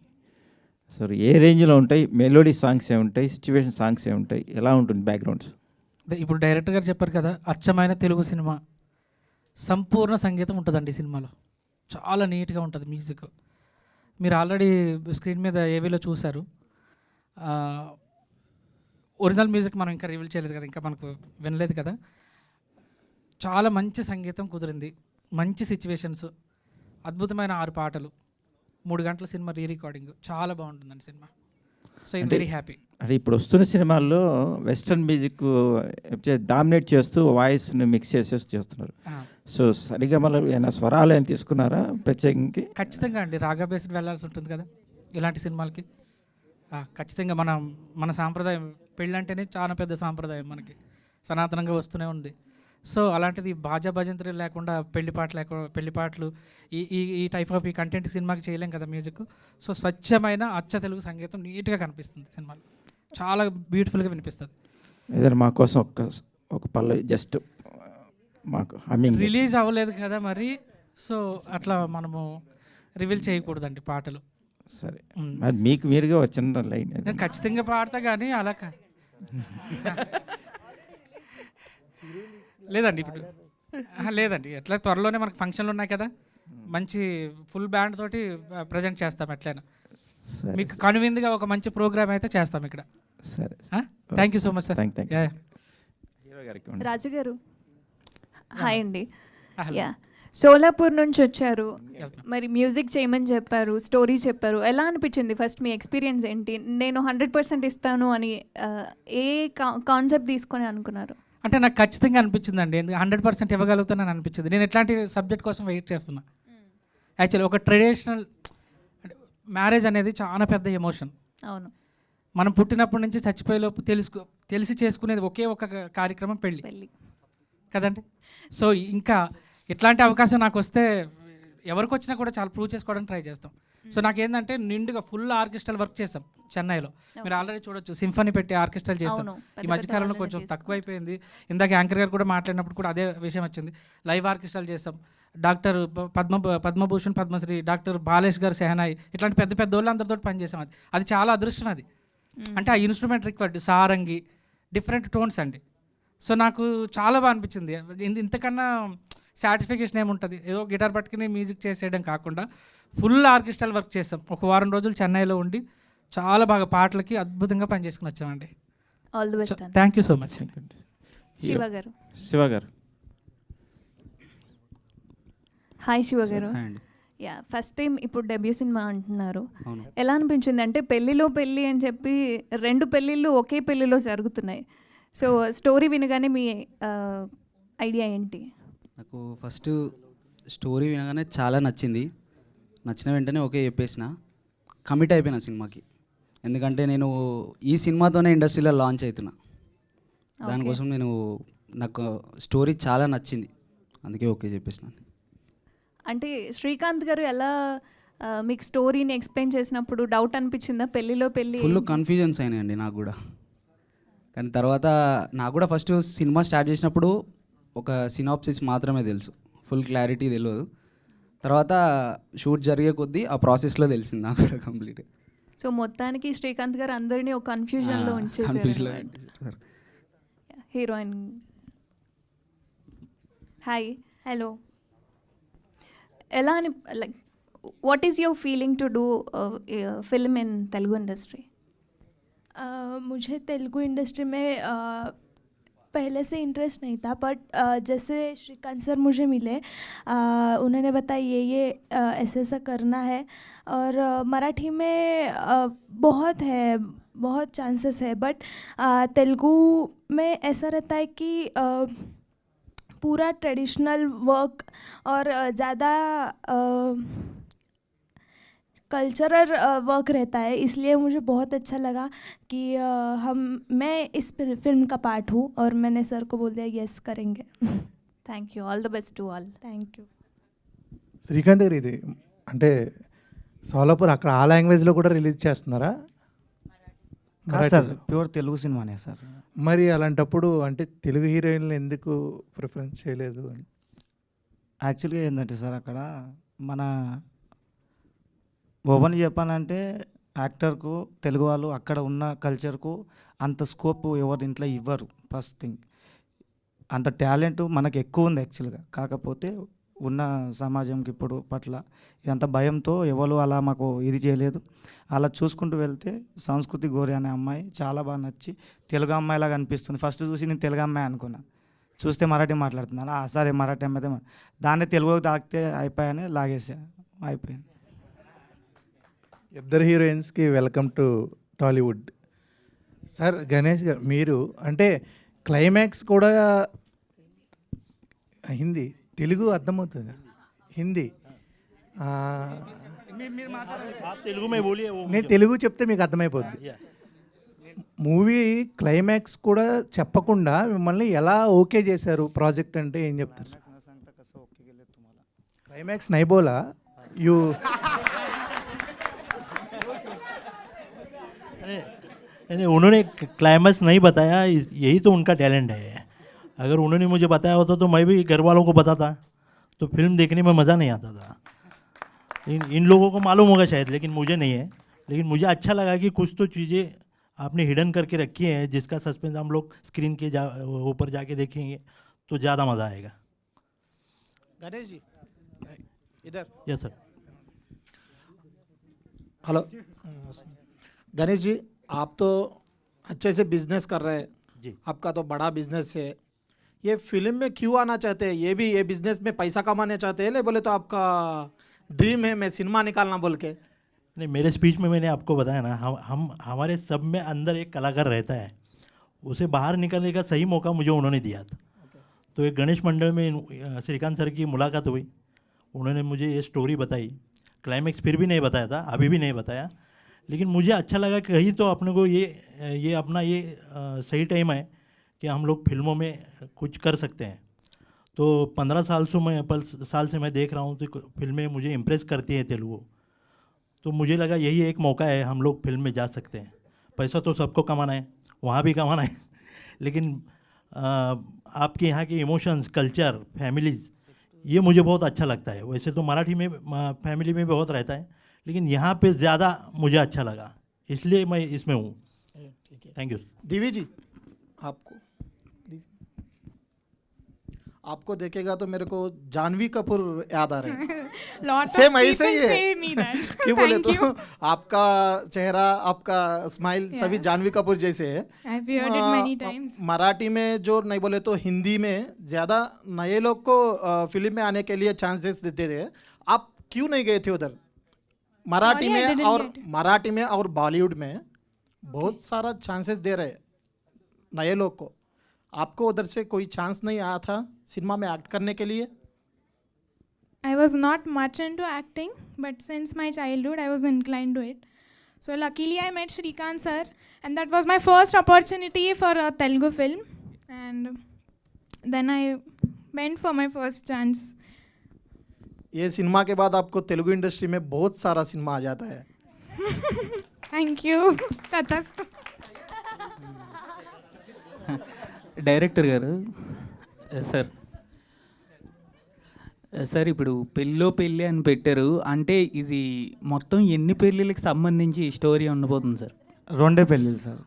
సో ఏ రేంజ్లో ఉంటాయి? మెలోడీ సాంగ్స్ ఏముంటాయి, సిచ్యువేషన్ సాంగ్స్ ఏముంటాయి, ఎలా ఉంటుంది బ్యాక్గ్రౌండ్స్? ఇప్పుడు డైరెక్టర్ గారు చెప్పారు కదా, అచ్చమైన తెలుగు సినిమా, సంపూర్ణ సంగీతం ఉంటుందండి ఈ సినిమాలో. చాలా నీట్గా ఉంటుంది మ్యూజిక్. మీరు ఆల్రెడీ స్క్రీన్ మీద ఏవీలో చూశారు. ఒరిజినల్ మ్యూజిక్ మనం ఇంకా రివీల్ చేయలేదు కదా, ఇంకా మనకు వినలేదు కదా. చాలా మంచి సంగీతం కుదిరింది, మంచి సిచ్యువేషన్స్, అద్భుతమైన 6 పాటలు, 3 గంటల సినిమా రికార్డింగ్, చాలా బాగుంటుందండి cinema. So I'm very happy. అంటే ఇప్పుడు వస్తున్న సినిమాల్లో వెస్ట్రన్ మ్యూజిక్ డామినేట్ చేస్తూ వాయిస్ని మిక్స్ చేస్తున్నారు. సో సరిగా మళ్ళీ ఏమైనా స్వరాలు ఏమైనా తీసుకున్నారా ప్రత్యేకంగా? ఖచ్చితంగా అండి, రాగా బేస్డ్ వెళ్ళాల్సి ఉంటుంది కదా ఇలాంటి సినిమాలకి. ఖచ్చితంగా మన సాంప్రదాయం, పెళ్ళంటేనే చాలా పెద్ద సాంప్రదాయం మనకి, సనాతనంగా వస్తూనే ఉంది. సో అలాంటిది బాజా భజంత్రి లేకుండా పెళ్లి పాటలు ఈ టైప్ ఆఫ్ ఈ కంటెంట్ సినిమాకి చేయలేం కదా మ్యూజిక్. సో స్వచ్ఛమైన అచ్చ తెలుగు సంగీతం నీట్గా కనిపిస్తుంది సినిమాలో, చాలా బ్యూటిఫుల్గా వినిపిస్తుంది. ఏదైనా మా కోసం ఒక పల్లవి జస్ట్ మాకు హమ్మింగ్. రిలీజ్ అవ్వలేదు కదా మరి, సో అట్లా మనము రివీల్ చేయకూడదండి పాటలు. సరే, మరి మీకు మీరుగా వచ్చిన లైన్ నేను ఖచ్చితంగా పాడతా కానీ అలా లేదండి ఇప్పుడు లేదండి. ఎట్లా త్వరలోనే మనకు ఫంక్షన్లు ఉన్నాయి కదా, మంచి ఫుల్ బ్యాండ్ తోటి ప్రజెంట్ చేస్తాం. ఎట్లయినా మీకు కనువిందుగా ఒక మంచి ప్రోగ్రామ్ అయితే చేస్తాం ఇక్కడ. సరే, thank you so much sir. Raju garu hi అండి. యా, సోలాపూర్ నుంచి వచ్చారు, మరి మ్యూజిక్ చేయమని చెప్పారు, స్టోరీ చెప్పారు. ఎలా అనిపించింది ఫస్ట్ మీ ఎక్స్పీరియన్స్ ఏంటి? నేను 100% ఇస్తాను అని ఏ కాన్సెప్ట్ తీసుకొని అనుకున్నారు? అంటే నాకు ఖచ్చితంగా అనిపించిందండి, 100% ఇవ్వగలుగుతానని అనిపించింది. నేను ఎట్లాంటి సబ్జెక్ట్ కోసం వెయిట్ చేస్తున్నా. యాక్చువల్లీ ఒక ట్రెడిషనల్ మ్యారేజ్ అనేది చాలా పెద్ద ఎమోషన్. అవును, మనం పుట్టినప్పటి నుంచి చచ్చిపోయేలోపు తెలిసి చేసుకునేది ఒకే ఒక కార్యక్రమం పెళ్ళి కదండి. సో ఇంకా ఇట్లాంటి అవకాశం నాకు వస్తే ఎవరికి వచ్చినా కూడా చాలా ప్రూవ్ చేసుకోవడానికి ట్రై చేస్తాం. సో నాకేంటంటే నిండుగా ఫుల్ ఆర్కెస్ట్రల్ వర్క్ చేస్తాం చెన్నైలో. మీరు ఆల్రెడీ చూడొచ్చు, సింఫనీ పెట్టి ఆర్కెస్ట్రల్ చేస్తాం. ఈ మధ్యకాలంలో కొంచెం తక్కువైపోయింది. ఇందాక యాంకర్ గారు కూడా మాట్లాడినప్పుడు కూడా అదే విషయం వచ్చింది. లైవ్ ఆర్కెస్ట్రల్ చేస్తాం. డాక్టర్ పద్మభూషణ్ పద్మశ్రీ డాక్టర్ బాలేష్ గారు సెహనాయి ఇట్లాంటి పెద్ద పెద్ద వాళ్ళు అందరితో పనిచేసాం. అది చాలా అదృష్టం. అది అంటే ఆ instrument required Sarangi different tones అండి. సో నాకు చాలా బాగా అనిపించింది. ఇంతకన్నా సాటిస్ఫికేషన్ ఏముంటుంది? ఏదో గిటార్ పట్టుకుని మ్యూజిక్ చేసేయడం కాకుండా ఫుల్ ఆర్కెస్ట్రల్ వర్క్ చేస్తాం. ఒక వారం రోజులు చెన్నైలో ఉండి చాలా బాగా పాటలకి అద్భుతంగా పనిచేసుకుని వచ్చామండి. All the best. Thank you so much. Shiva గారు హాయ్ శివ గారు. యా, ఫస్ట్ టైం ఇప్పుడు డెబ్యూ సినిమా అంటున్నారు, ఎలా అనిపించింది? అంటే పెళ్ళిలో పెళ్ళి అని చెప్పి 2 పెళ్ళిళ్ళు ఒకే పెళ్ళిలో జరుగుతున్నాయి. సో స్టోరీ వినగానే మీ ఐడియా ఏంటి? నాకు ఫస్ట్ స్టోరీ వినగానే చాలా నచ్చింది. నచ్చిన వెంటనే ఓకే చెప్పేసిన, కమిట్ అయిపోయిన సినిమాకి. ఎందుకంటే నేను ఈ సినిమాతోనే ఇండస్ట్రీలో లాంచ్ అవుతున్నా. దానికోసం నాకు స్టోరీ చాలా నచ్చింది, అందుకే ఓకే చెప్పేసిన. అంటే శ్రీకాంత్ గారు ఎలా మీకు స్టోరీని ఎక్స్ప్లెయిన్ చేసినప్పుడు డౌట్ అనిపించిందా? పెళ్ళిలో పెళ్ళి ఫుల్ కన్ఫ్యూజన్స్ అయినాయండి నాకు కూడా. కానీ తర్వాత నాకు కూడా ఫస్ట్ సినిమా స్టార్ట్ చేసినప్పుడు ఒక సినాప్సిస్ మాత్రమే తెలుసు, ఫుల్ క్లారిటీ తెలియదు. తర్వాత షూట్ జరిగే కొద్దీ ఆ ప్రాసెస్లో తెలిసింది నాకు కూడా కంప్లీట్. సో మొత్తానికి శ్రీకాంత్ గారు అందరినీ ఒక కన్ఫ్యూజన్లో ఉంచేసారు. హీరోయిన్ హాయ్ హలో, ఎలా అని like what is your feeling to do film in Telugu industry? मुझे तेलुगु इंडस्ट्री में पहले से इंटरेस्ट नहीं था, बट जैसे श्रीकांत सर मुझे मिले, उन्होंने बताया ये ऐसा करना है. और मराठी में बहुत चांसेस है, बट तेलुगु में ऐसा रहता है कि पूरा ट्रेडिशनल वर्क और ज़्यादा कल्चरल वर्क रहता है. इसलिए मुझे बहुत अच्छा लगा कि मैं इस फिल्म का पार्ट हूँ, और मैंने सर को बोल दिया यस करेंगे. Thank you, all the best to all. Thank you. Srikanth గారు, ఇది అంటే సోలాపూర్ అక్కడ ఆ లాంగ్వేజ్లో కూడా రిలీజ్ చేస్తున్నారా? సార్ ప్యూర్ తెలుగు సినిమానే సార్. మరి అలాంటప్పుడు అంటే తెలుగు హీరోయిన్లు ఎందుకు ప్రిఫరెన్స్ చేయలేదు అని? యాక్చువల్గా ఏంటంటే సార్, అక్కడ మన ఓపెన్ చెప్పాలంటే యాక్టర్కు తెలుగు వాళ్ళు అక్కడ ఉన్న కల్చర్కు అంత స్కోప్ ఎవరి ఇంట్లో ఇవ్వరు. ఫస్ట్ థింగ్, అంత టాలెంట్ మనకు ఎక్కువ ఉంది యాక్చువల్గా. కాకపోతే ఉన్న సమాజంకి ఇప్పుడు పట్ల ఇదంతా భయంతో ఎవరు అలా మాకు ఇది చేయలేదు. అలా చూసుకుంటూ వెళ్తే సంస్కృతి గోరి అనే అమ్మాయి చాలా బాగా నచ్చి తెలుగు అమ్మాయిలాగా అనిపిస్తుంది. ఫస్ట్ చూసి నేను తెలుగు అమ్మాయి అనుకున్నా, చూస్తే మరాఠీ మాట్లాడుతున్నాను. సరే మరాఠీ అమ్మాయితే దాన్ని తెలుగులోకి తాకితే అయిపోయాని లాగేసా, అయిపోయింది. ఇద్దరు హీరోయిన్స్కి welcome to Tollywood. Sir Ganesh garu, మీరు అంటే క్లైమాక్స్ కూడా హిందీ, తెలుగు అర్థమవుతుంది, హిందీ. నేను తెలుగు చెప్తే మీకు అర్థమైపోద్ది. మూవీ క్లైమాక్స్ కూడా చెప్పకుండా మిమ్మల్ని ఎలా ఓకే చేశారు ప్రాజెక్ట్ అంటే ఏం చెప్తారు? క్లైమాక్స్ నైబోలా యూ नहीं उन्होंने क्लाइमैक्स नहीं बताया, यही तो उनका टैलेंट है। अगर उन्होंने मुझे बताया होता तो मैं भी घर वालों को बताता, तो फिल्म देखने में मज़ा नहीं आता था। इन लोगों को मालूम होगा शायद, लेकिन मुझे नहीं है। लेकिन मुझे अच्छा लगा कि कुछ तो चीज़ें आपने हिडन करके रखी हैं, जिसका सस्पेंस हम लोग स्क्रीन के ऊपर जाके देखेंगे तो ज़्यादा मज़ा आएगा। गणेश जी इधर। Yes sir. Hello Ganesh ji, आप तो अच्छे से बिजनेस कर रहे हैं जी, आपका तो बड़ा बिजनेस है। ये फिल्म में क्यों आना चाहते हैं? ये भी ये बिजनेस में पैसा कमाने चाहते हैं ले बोले तो आपका ड्रीम है मैं सिनेमा निकालना बोल के? नहीं, मेरे स्पीच में मैंने आपको बताया ना, हम हमारे सब में अंदर एक कलाकार रहता है, उसे बाहर निकलने का सही मौका मुझे उन्होंने दिया था। तो एक गणेश मंडल में श्रीकांत सर की मुलाकात हुई, उन्होंने मुझे ये स्टोरी बताई। क्लाइमैक्स फिर भी नहीं बताया था, अभी भी नहीं बताया, लेकिन मुझे अच्छा लगा कि कहीं तो अपने को ये अपना ये सही टाइम है कि हम लोग फिल्मों में कुछ कर सकते हैं। तो 15 साल से मैं देख रहा हूँ तो फिल्में मुझे इम्प्रेस करती हैं तेलुगु, तो मुझे लगा यही एक मौका है, हम लोग फिल्म में जा सकते हैं। पैसा तो सबको कमाना है, वहाँ भी कमाना है, लेकिन आपके यहाँ के इमोशंस, कल्चर, फैमिलीज़, ये मुझे बहुत अच्छा लगता है। वैसे तो मराठी में फैमिली में बहुत रहता है, लेकिन यहाँ पे ज़्यादा मुझे अच्छा लगा, इसलिए मैं इसमें हूँ। Thank you. दिवी जी, आपको देखेगा तो मेरे को जानवी कपूर याद आ रहा है। सेम ऐसे ही है क्यों बोले तो आपका चेहरा, आपका स्माइल सभी जानवी कपूर जैसे है। मराठी में जो नहीं बोले तो हिंदी में ज़्यादा नए लोग को फिल्म में आने के लिए चांसेस देते थे, आप क्यों नहीं गए थे उधर? मराठी में और बॉलीवुड में बहुत सारा चांसेस दे रहे नए लोग को, आपको उधर से कोई चांस नहीं आया था सिनेमा में एक्ट करने के लिए? I was not much into acting, but since my childhood I was inclined to it. So luckily I met Shrikant sir, and that was my first opportunity for a Telugu film, and then I went for my first chance. ये cinema के बाद आपको Telugu industry में बहुत सारा cinema आ जाता है। Thank you. तथास्तु। డైరెక్టర్ గారు సార్ ఇప్పుడు పెళ్ళో పెళ్ళి అని పెట్టారు, అంటే ఇది మొత్తం ఎన్ని పెళ్ళిళ్ళకి సంబంధించి స్టోరీ ఉండబోతుంది సార్? 2 పెళ్ళిళ్ళు సార్,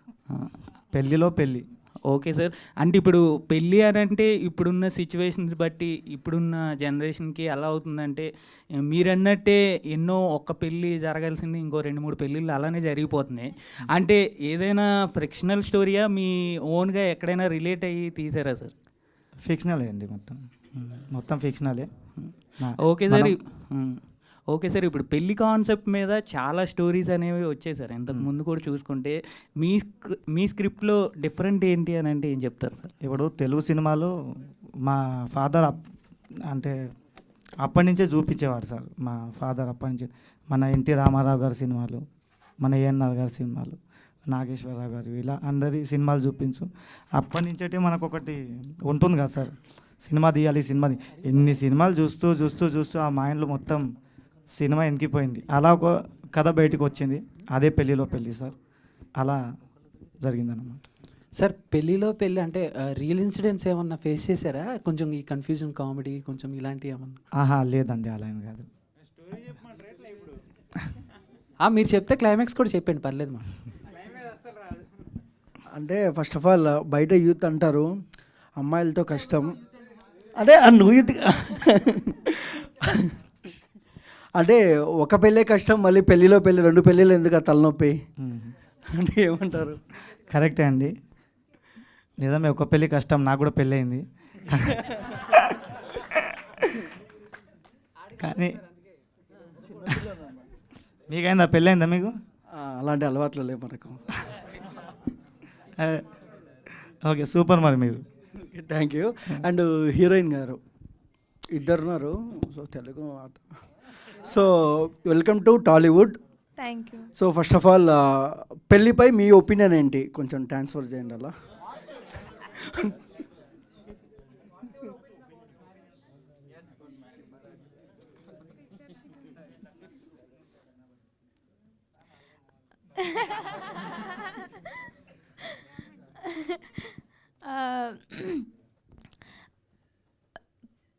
పెళ్ళిలో పెళ్ళి. ఓకే సార్, అంటే ఇప్పుడు పెళ్ళి అని అంటే ఇప్పుడున్న సిచ్యువేషన్స్ బట్టి ఇప్పుడున్న జనరేషన్కి ఎలా అవుతుందంటే మీరన్నట్టే ఎన్నో ఒక్క పెళ్ళి జరగాల్సింది ఇంకో 2-3 పెళ్ళిళ్ళు అలానే జరిగిపోతున్నాయి. అంటే ఏదైనా ఫ్రిక్షనల్ స్టోరీయా మీ ఓన్గా ఎక్కడైనా రిలేట్ అయ్యి తీసారా సార్? ఫిక్షనలే అండి, మొత్తం ఫిక్షనలే. ఓకే సార్, ఓకే సార్, ఇప్పుడు పెళ్లి కాన్సెప్ట్ మీద చాలా స్టోరీస్ అనేవి వచ్చాయి సార్ ఇంతకు ముందు కూడా చూసుకుంటే, మీ స్క్రిప్ట్లో డిఫరెంట్ ఏంటి అని అంటే ఏం చెప్తారు సార్? ఇప్పుడు తెలుగు సినిమాలో మా ఫాదర్ అంటే అప్పటి నుంచే చూపించేవాడు సార్. మా ఫాదర్ అప్పటి నుంచి మన ఎన్టీ రామారావు గారి సినిమాలు, మన ఏఎన్ఆర్ గారి సినిమాలు, నాగేశ్వరరావు గారు, ఇలా అందరి సినిమాలు చూపించు. అప్పటి నుంచే మనకు ఒకటి ఉంటుంది కదా సార్, సినిమా తీయాలి, ఎన్ని సినిమాలు చూస్తూ చూస్తూ చూస్తూ ఆ మైండ్లో మొత్తం సినిమా ఎనికిపోయింది. అలా ఒక కథ బయటకు వచ్చింది, అదే పెళ్ళిలో పెళ్ళి సార్. అలా జరిగిందన్నమాట. సార్ పెళ్ళిలో పెళ్ళి అంటే రియల్ ఇన్సిడెంట్స్ ఏమన్నా ఫేస్ చేశారా? కొంచెం ఈ కన్ఫ్యూజన్ కామెడీ కొంచెం ఇలాంటివి ఏమన్నా? లేదండి, అలా ఏం కాదు. మీరు చెప్తే క్లైమాక్స్ కూడా చెప్పండి, పర్లేదు మా. అంటే ఫస్ట్ ఆఫ్ ఆల్ బయట యూత్ అంటారు అమ్మాయిలతో కష్టం, అంటే నువ్వు యూత్ అంటే ఒక పెళ్ళే కష్టం, మళ్ళీ పెళ్ళిలో పెళ్ళి 2 పెళ్ళిళ్ళు ఎందుకు తలనొప్పి అంటే ఏమంటారు? కరెక్టే అండి, నిజమే, ఒక పెళ్ళి కష్టం. నాకు కూడా పెళ్ళి అయింది, కానీ మీకైందా? పెళ్ళి అయిందా మీకు? అలాంటి అలవాట్లు లేవు మనకు. Okay, super. మరి మీరు? Thank you. And heroine garu ఇద్దరున్నారు, so Telugu. So welcome to Tollywood. Thank you. So first of all పెళ్ళిపై మీ ఒపీనియన్ ఏంటి? కొంచెం ట్రాన్స్ఫర్ చేయండి అలా.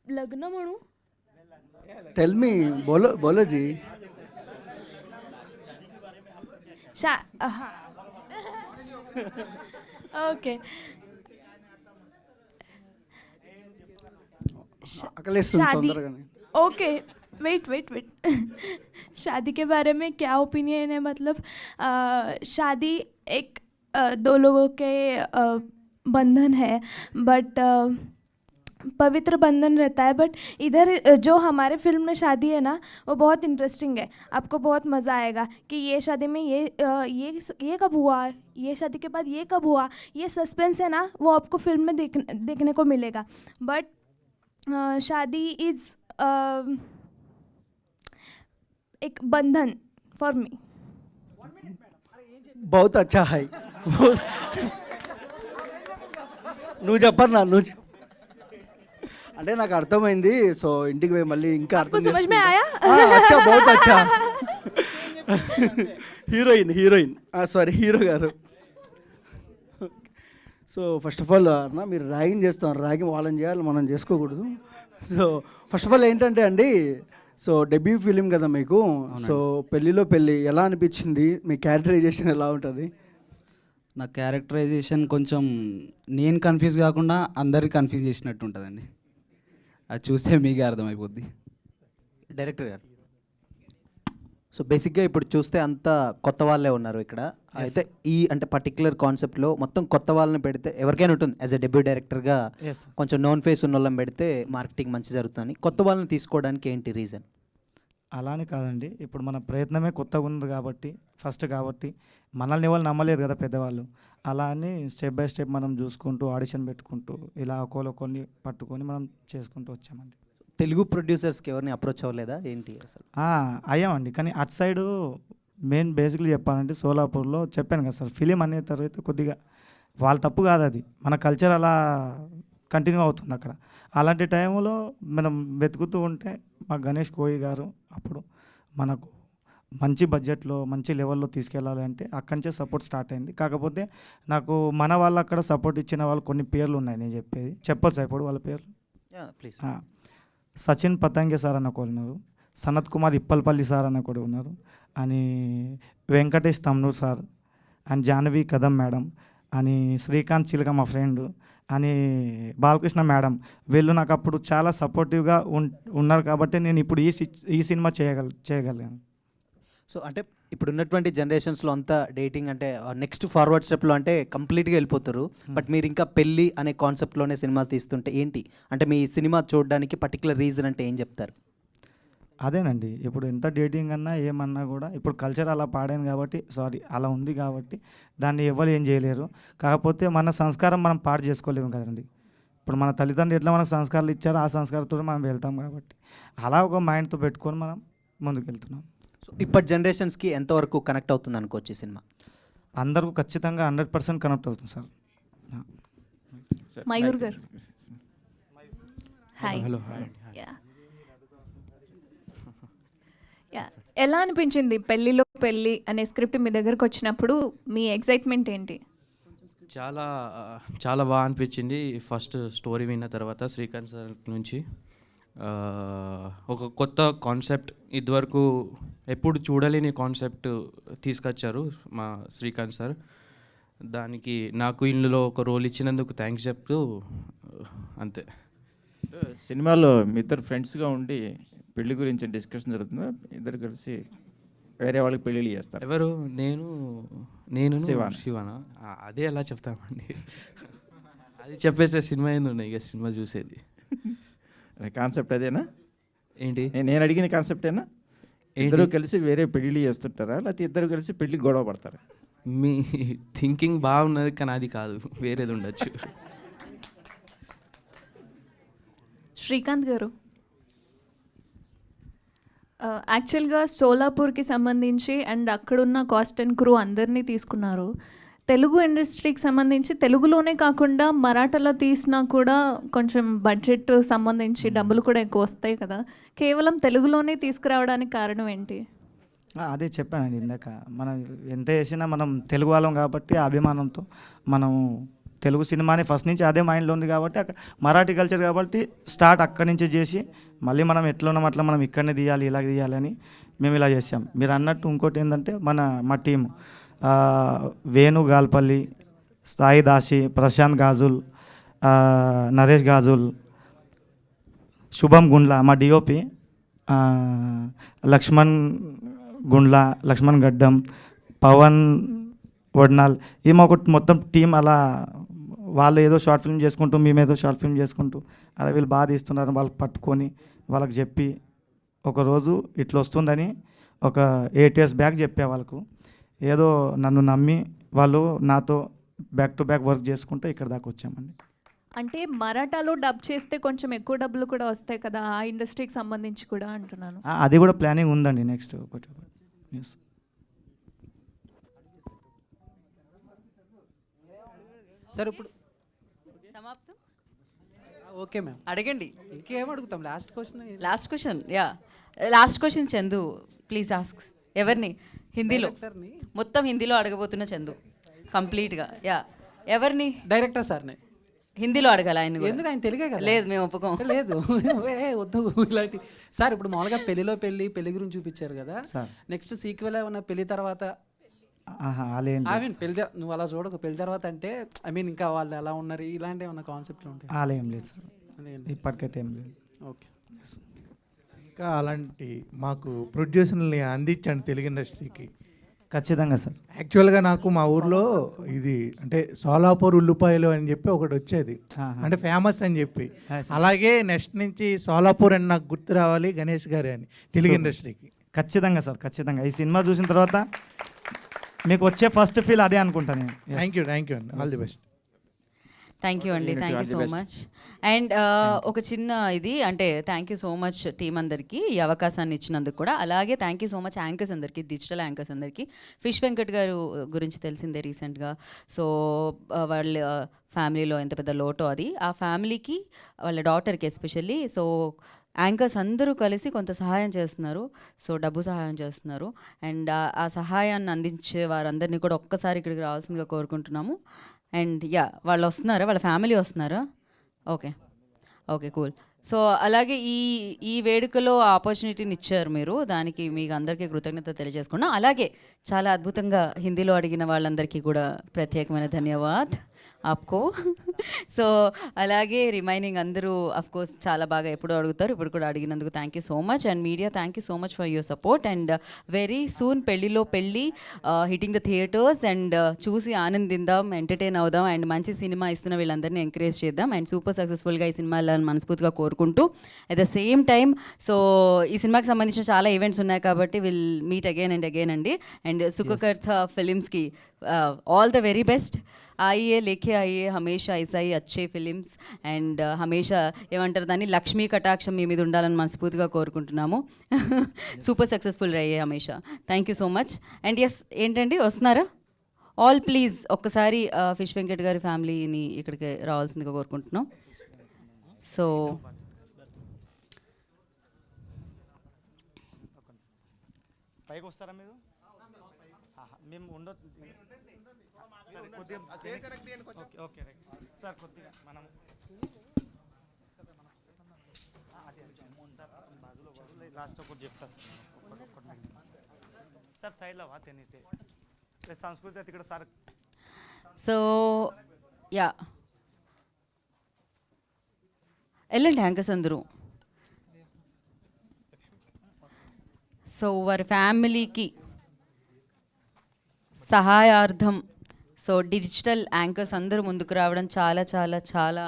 लग्न म्हणू? टेल मी, बोलो बोलो जी. हाँ ओके. शादी, ओके वेट वेट वेट. शादी के बारे में क्या ओपिनियन है? मतलब शादी एक दो लोगों के बंधन है, बट पवित्र बंधन रहता है. बट इधर जो हमारे फिल्म में शादी है ना, वो बहुत इंटरेस्टिंग है. आपको बहुत मज़ा आएगा कि ये शादी में ये कब हुआ, ये शादी के बाद ये कब हुआ. ये सस्पेंस है ना, वो आपको फिल्म में देखने को मिलेगा. बट शादी इज़ एक बंधन फॉर मी. बहुत अच्छा है. నువ్వు చెప్పన్నా, నువ్వు అంటే నాకు అర్థమైంది. సో ఇంటికి పోయి మళ్ళీ ఇంకా అర్థం समझ में आया? అచ్చా, बहुत अच्छा. హీరోయిన్ సారీ, హీరో గారు. సో ఫస్ట్ ఆఫ్ ఆల్ అన్న, మీరు ర్యాగింగ్ చేస్తాం, ర్యాగింగ్ వాళ్ళని చేయాలి, మనం చేసుకోకూడదు. సో ఫస్ట్ ఆఫ్ ఆల్ ఏంటంటే అండి, సో డెబ్యూ ఫిలిం కదా మీకు. సో పెళ్ళిలో పెళ్ళి ఎలా అనిపించింది? మీ క్యారెక్టరైజేషన్ ఎలా ఉంటుంది? నా క్యారెక్టరైజేషన్ కొంచెం నేను కన్ఫ్యూజ్ కాకుండా అందరికి కన్ఫ్యూజ్ చేసినట్టు ఉంటుందండి. అది చూస్తే మీకే అర్థమైపోద్ది. డైరెక్టర్ గారు, సో బేసిక్గా ఇప్పుడు చూస్తే అంతా కొత్త వాళ్ళే ఉన్నారు ఇక్కడ. అయితే ఈ అంటే పర్టికులర్ కాన్సెప్ట్లో మొత్తం కొత్త వాళ్ళని పెడితే ఎవరికైనా ఉంటుంది. యాజ్ ఎ డెబ్యూ డైరెక్టర్గా కొంచెం నోన్ ఫేస్ ఉన్న వాళ్ళని పెడితే మార్కెటింగ్ మంచి జరుగుతుంది. కొత్త వాళ్ళని తీసుకోవడానికి ఏంటి రీజన్? అలానే కాదండి, ఇప్పుడు మన ప్రయత్నమే కొత్తగా ఉంది కాబట్టి, ఫస్ట్ కాబట్టి మనల్ని ఎవరు నమ్మలేదు కదా పెద్దవాళ్ళు. అలా అని స్టెప్ బై స్టెప్ మనం చూసుకుంటూ ఆడిషన్ పెట్టుకుంటూ ఇలా కొన్ని పట్టుకొని మనం చేసుకుంటూ వచ్చామండి. తెలుగు ప్రొడ్యూసర్స్కి ఎవరిని అప్రోచ్ అవ్వలేదా ఏంటి అసలు? అయ్యామండి, కానీ అటు సైడు మెయిన్ బేసిక్లీ చెప్పాలంటే సోలాపూర్లో చెప్పాను కదా సార్, ఫిలిం అనే తర్వాత కొద్దిగా వాళ్ళ తప్పు కాదు, అది మన కల్చర్ అలా కంటిన్యూ అవుతుంది అక్కడ. అలాంటి టైంలో మనం వెతుకుతూ ఉంటే మా గణేష్ కోయి గారు అప్పుడు మనకు మంచి బడ్జెట్లో మంచి లెవెల్లో తీసుకెళ్ళాలి అంటే అక్కడి నుంచే సపోర్ట్ స్టార్ట్ అయింది. కాకపోతే నాకు మన వాళ్ళు అక్కడ సపోర్ట్ ఇచ్చిన వాళ్ళు కొన్ని పేర్లు ఉన్నాయి, నేను చెప్పేది చెప్పొచ్చు ఇప్పుడు వాళ్ళ పేర్లు. ప్లీజ్. సచిన్ పతంగే సార్ అన్న ఒకరు ఉన్నారు, సనత్ కుమార్ ఇప్పల్పల్లి సార్ అన్న కూడా ఉన్నారు, అని Venkatesh తమ్నూర్ sir, and Jahnavi Kadam madam, అని శ్రీకాంత్ చిలక మా ఫ్రెండ్, అని బాలకృష్ణ మేడం. వీళ్ళు నాకు అప్పుడు చాలా సపోర్టివ్గా ఉన్నారు కాబట్టి నేను ఇప్పుడు ఈ సినిమా చేయగలిగాను. సో అంటే ఇప్పుడు ఉన్నటువంటి జనరేషన్స్లో అంతా డేటింగ్ అంటే నెక్స్ట్ ఫార్వర్డ్ స్టెప్లో అంటే కంప్లీట్గా వెళ్ళిపోతారు. బట్ మీరు ఇంకా పెళ్ళి అనే కాన్సెప్ట్లోనే సినిమా తీస్తుంటే ఏంటి అంటే మీ సినిమా చూడడానికి పర్టికులర్ రీజన్ అంటే ఏం చెప్తారు? అదేనండి, ఇప్పుడు ఎంత డేటింగ్ అన్నా ఏమన్నా కూడా ఇప్పుడు కల్చర్ అలా పాడాను కాబట్టి, అలా ఉంది కాబట్టి దాన్ని ఎవరు ఏం చేయలేరు. కాకపోతే మన సంస్కారం మనం పాడు చేసుకోలేము కదండి. ఇప్పుడు మన తల్లిదండ్రులు ఎట్లా మనకు సంస్కారాలు ఇచ్చారో ఆ సంస్కారంతో మనం వెళ్తాం కాబట్టి అలా ఒక మైండ్తో పెట్టుకొని మనం ముందుకు వెళ్తున్నాం. సో ఇప్పటి జనరేషన్స్కి ఎంతవరకు కనెక్ట్ అవుతుంది అనుకోవచ్చు ఈ సినిమా? అందరికీ ఖచ్చితంగా 100% కనెక్ట్ అవుతుంది సార్. మయూర్ గారు, హాయ్. హలో. ఎలా అనిపించింది పెళ్ళిలో పెళ్ళి అనే స్క్రిప్ట్ మీ దగ్గరకు వచ్చినప్పుడు మీ ఎక్సైట్మెంట్ ఏంటి? చాలా బాగా అనిపించింది. ఫస్ట్ స్టోరీ విన్న తర్వాత శ్రీకాంత్ సార్ నుంచి ఒక కొత్త కాన్సెప్ట్, ఇదివరకు ఎప్పుడు చూడలేని కాన్సెప్ట్ తీసుకొచ్చారు మా శ్రీకాంత్ సార్. దానికి నాకు ఇందులో ఒక రోల్ ఇచ్చినందుకు థ్యాంక్స్ చెప్తూ అంతే. సినిమాలో మీ ఇద్దరు ఫ్రెండ్స్గా ఉండి పెళ్లి గురించి డిస్కషన్ జరుగుతుందా? ఇద్దరు కలిసి వేరే వాళ్ళకి పెళ్ళిళ్ళు చేస్తారు. ఎవరు? నేను శివానా? అదే ఎలా చెప్తామండి, అది చెప్పేసే సినిమా ఏంది ఉన్నాయి, ఇక సినిమా చూసేది. కాన్సెప్ట్ అదేనా? ఏంటి నేను అడిగిన కాన్సెప్టేనా? ఇద్దరు కలిసి వేరే పెళ్ళిళ్ళు చేస్తుంటారా, లేకపోతే ఇద్దరు కలిసి పెళ్ళి గొడవ పడతారా? మీ థింకింగ్ బాగున్నది, కానీ అది కాదు, వేరేది ఉండొచ్చు. శ్రీకాంత్ గారు, యాక్చువల్గా సోలాపూర్కి సంబంధించి అండ్ అక్కడున్న కాస్ట్ అండ్ క్రూ అందరినీ తీసుకున్నారు. తెలుగు ఇండస్ట్రీకి సంబంధించి తెలుగులోనే కాకుండా మరాఠాలో తీసినా కూడా కొంచెం బడ్జెట్ సంబంధించి డబ్బులు కూడా ఎక్కువ వస్తాయి కదా, కేవలం తెలుగులోనే తీసుకురావడానికి కారణం ఏంటి? అదే చెప్పానండి ఇందాక, మనం ఎంత చేసినా మనం తెలుగు వాళ్ళం కాబట్టి ఆ అభిమానంతో మనం తెలుగు సినిమాని ఫస్ట్ నుంచి అదే మైండ్లో ఉంది కాబట్టి అక్కడ మరాఠీ కల్చర్ కాబట్టి స్టార్ట్ అక్కడి నుంచి చేసి మళ్ళీ మనం ఎట్లా ఉన్నాం అట్లా మనం ఇక్కడనే తీయాలి ఇలా తీయాలని మేము ఇలా చేసాం. మీరు అన్నట్టు ఇంకోటి ఏంటంటే మా టీము వేణు గాల్పల్లి, సాయి దాసి, ప్రశాంత్ గాజుల్, నరేష్ గాజుల్, శుభం గుండ్ల, మా డిఓపి లక్ష్మణ్ గుండ్ల, లక్ష్మణ్ గడ్డం, పవన్ వడ్నాల్, ఈ మా మొత్తం టీం అలా వాళ్ళు ఏదో షార్ట్ ఫిల్మ్ చేసుకుంటూ మేమేదో షార్ట్ ఫిల్మ్ చేసుకుంటూ అలా వీళ్ళు బాగా తీస్తున్నారు వాళ్ళకి పట్టుకొని వాళ్ళకి చెప్పి ఒకరోజు ఇట్లా వస్తుందని ఒక 8 years బ్యాక్ చెప్పే వాళ్ళకు ఏదో నన్ను నమ్మి వాళ్ళు నాతో బ్యాక్ టు బ్యాక్ వర్క్ చేసుకుంటూ ఇక్కడ దాకా వచ్చామండి. అంటే మరాఠాలో డబ్ చేస్తే కొంచెం ఎక్కువ డబ్బులు కూడా వస్తాయి కదా, ఆ ఇండస్ట్రీకి సంబంధించి కూడా అంటున్నాను. అది కూడా ప్లానింగ్ ఉందండి నెక్స్ట్ ఒకటి. ఎస్ సార్ ఇప్పుడు సమాప్తం. ఓకే మ్యామ్, అడగండి. ఇంకేం అడుగుతాం? Last question yeah, last question Chandu please ask. ఎవరిని? హిందీలో, మొత్తం హిందీలో అడగబోతున్న చందు కంప్లీట్గా. యా, ఎవరిని? డైరెక్టర్ సార్ని హిందీలో అడగాలి ఆయన కూడా. ఎందుకు? ఆయన తెలుగే కదా. లేదు మేము ఒప్పుకోం. లేదు వద్దు ఇలాంటి. సార్ ఇప్పుడు మామూలుగా పెళ్లి గురించి చూపించారు కదా, నెక్స్ట్ సీక్వెల్ ఏమన్నా పెళ్లి తర్వాత? ఐ మీన్ పెళ్లి నువ్వు అలా చూడకు, పెళ్లి తర్వాత అంటే ఐ మీన్ ఇంకా వాళ్ళు ఎలా ఉన్నారు ఇలాంటి ఏమన్నా కాన్సెప్ట్లు ఉంటాయి? అలా ఏం లేదు సార్, ఇప్పటికైతే ఏం లేదు. ఓకే. ఇంకా అలాంటి మాకు ప్రొడ్యూసర్ని అందించండి తెలుగు ఇండస్ట్రీకి. ఖచ్చితంగా సార్. యాక్చువల్గా నాకు మా ఊర్లో ఇది అంటే సోలాపూర్ ఉల్లిపాయలు అని చెప్పి ఒకటి వచ్చేది, అంటే ఫేమస్ అని చెప్పి. అలాగే నెక్స్ట్ నుంచి సోలాపూర్ అని నాకు గుర్తు రావాలి గణేష్ గారే అని తెలుగు ఇండస్ట్రీకి. ఖచ్చితంగా సార్, ఖచ్చితంగా. ఈ సినిమా చూసిన తర్వాత మీకు వచ్చే ఫస్ట్ ఫీల్ అదే అనుకుంటాను. థ్యాంక్ యూ అండి, all the best. Thank you అండి, thank you so much. And ఒక చిన్న ఇది అంటే thank you so much team అందరికీ ఈ అవకాశాన్ని ఇచ్చినందుకు కూడా. అలాగే thank you so much anchors అందరికీ, డిజిటల్ యాంకర్స్ అందరికీ. ఫిష్ వెంకట్ గారు గురించి తెలిసిందే రీసెంట్గా. సో వాళ్ళ ఫ్యామిలీలో ఎంత పెద్ద లోటో అది, ఆ ఫ్యామిలీకి వాళ్ళ డాటర్కి ఎస్పెషల్లీ. సో యాంకర్స్ అందరూ కలిసి కొంత సహాయం చేస్తున్నారు, సో డబ్బు సహాయం చేస్తున్నారు. అండ్ ఆ సహాయాన్ని అందించే వారందరినీ కూడా ఒక్కసారి ఇక్కడికి రావాల్సిందిగా కోరుకుంటున్నాము. అండ్ యా, వాళ్ళు వస్తున్నారా? వాళ్ళ ఫ్యామిలీ వస్తున్నారా? Okay cool. సో అలాగే ఈ వేడుకలో ఆపర్చునిటీని ఇచ్చారు మీరు, దానికి మీకు అందరికీ కృతజ్ఞత తెలియజేసుకున్నాం. అలాగే చాలా అద్భుతంగా హిందీలో అడిగిన వాళ్ళందరికీ కూడా ప్రత్యేకమైన ధన్యవాద్ ఆప్కో. సో అలాగే రిమైనింగ్ అందరూ అఫ్కోర్స్ చాలా బాగా ఎప్పుడూ అడుగుతారు, ఇప్పుడు కూడా అడిగినందుకు thank you so much. And media thank you so much for your support. And very soon పెళ్ళిలో పెళ్ళి హిట్టింగ్ ద థియేటర్స్. అండ్ చూసి ఆనందిద్దాం, ఎంటర్టైన్ అవుదాం, అండ్ మంచి సినిమా ఇస్తున్న వీళ్ళందరినీ ఎంకరేజ్ చేద్దాం. అండ్ సూపర్ సక్సెస్ఫుల్గా ఈ సినిమా వెళ్ళాలని మనస్ఫూర్తిగా కోరుకుంటూ at the same time so ఈ సినిమాకి సంబంధించిన చాలా ఈవెంట్స్ ఉన్నాయి కాబట్టి will meet again and again అండి. అండ్ సుఖకర్త ఫిలిమ్స్కి ఆల్ ద వెరీ బెస్ట్. आइए लेके आइए हमेशा ऐसा ही अच्छे फिल्म्स అండ్ హమేషా ఏమంటారు దాన్ని లక్ష్మీ కటాక్షం మీ మీద ఉండాలని మనస్ఫూర్తిగా కోరుకుంటున్నాము. సూపర్ సక్సెస్ఫుల్ రయ్యే హమేషా. Thank you so much. And yes ఏంటండి వస్తున్నారా ఆల్ ప్లీజ్ ఒక్కసారి ఫిష్ వెంకట్ గారి ఫ్యామిలీని ఇక్కడికి రావాల్సిందిగా కోరుకుంటున్నాం. సో పైకి వస్తారా మీరు? మేము ఉండొచ్చు ఓకే సార్. కొద్దిగా మనం లాస్ట్ ఒకటి చెప్తా సార్ సైడ్లో వాతే సంస్కృతి ఇక్కడ సార్. సో యా వెళ్ళండి యాంకర్స్ అందరూ. సో వారి ఫ్యామిలీకి సహాయార్థం సో డిజిటల్ యాంకర్స్ అందరూ ముందుకు రావడం చాలా చాలా చాలా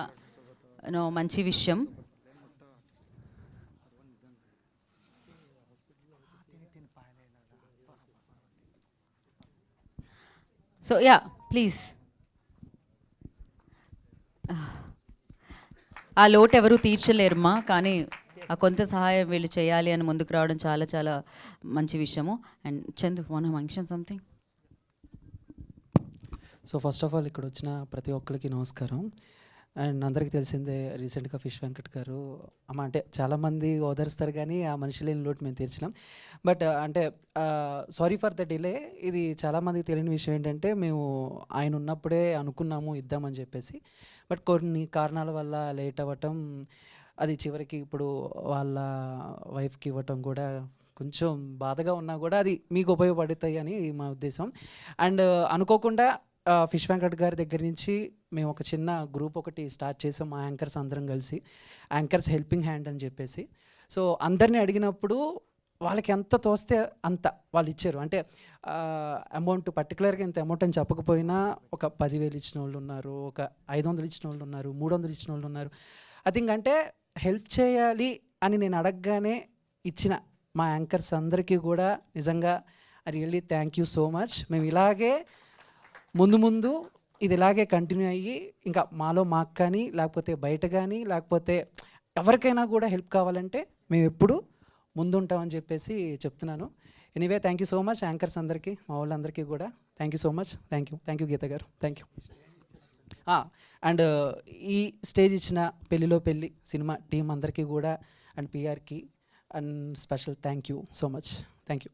మంచి విషయం. సో యా ప్లీజ్, ఆ లోటు ఎవరు తీర్చలేరుమా, కానీ ఆ కొంత సహాయం వీళ్ళు చేయాలి అని ముందుకు రావడం చాలా చాలా మంచి విషయము. And Chandu want to mention something? So first of all ఇక్కడ వచ్చిన ప్రతి ఒక్కరికి నమస్కారం. అండ్ అందరికీ తెలిసిందే రీసెంట్గా ఫిష్ వెంకట్ గారు అంటే చాలామంది ఓదరుస్తారు కానీ ఆ మనిషి లేని లోటు మేము తీర్చినాం. బట్ అంటే సారీ ఫర్ ద డిలే. ఇది చాలామందికి తెలియని విషయం ఏంటంటే మేము ఆయన ఉన్నప్పుడే అనుకున్నాము ఇద్దామని చెప్పేసి, బట్ కొన్ని కారణాల వల్ల లేట్ అవ్వటం, అది చివరికి ఇప్పుడు వాళ్ళ వైఫ్కి ఇవ్వటం కూడా కొంచెం బాధగా ఉన్నా కూడా అది మీకు ఉపయోగపడుతాయి అని మా ఉద్దేశం. అండ్ అనుకోకుండా ఫిష్ వెంకట్ గారి దగ్గర నుంచి మేము ఒక చిన్న గ్రూప్ ఒకటి స్టార్ట్ చేసాం, మా యాంకర్స్ అందరం కలిసి, యాంకర్స్ హెల్పింగ్ హ్యాండ్ అని చెప్పేసి. సో అందరినీ అడిగినప్పుడు వాళ్ళకి ఎంత తోస్తే అంత వాళ్ళు ఇచ్చారు. అంటే అమౌంట్ పర్టికులర్గా ఇంత అమౌంట్ అని చెప్పకపోయినా ఒక 10,000 ఇచ్చిన వాళ్ళు ఉన్నారు, ఒక 500 ఇచ్చిన వాళ్ళు ఉన్నారు, 300 ఇచ్చిన వాళ్ళు ఉన్నారు. ఐ థింక్ అంటే హెల్ప్ చేయాలి అని నేను అడగగానే ఇచ్చిన మా యాంకర్స్ అందరికీ కూడా నిజంగా really thank you so much. మేము ఇలాగే ముందు ఇది ఇలాగే కంటిన్యూ అయ్యి ఇంకా మాకు కానీ లేకపోతే బయట కానీ లేకపోతే ఎవరికైనా కూడా హెల్ప్ కావాలంటే మేము ఎప్పుడు ముందుంటామని చెప్పేసి చెప్తున్నాను. Anyway thank you so much anchors అందరికీ, మా వాళ్ళందరికీ కూడా thank you so much. Thank you Geetha garu, thank you. And ఈ స్టేజ్ ఇచ్చిన పెళ్లిలో పెళ్ళి సినిమా టీం అందరికీ కూడా అండ్ పిఆర్కి and special thank you so much. Thank you.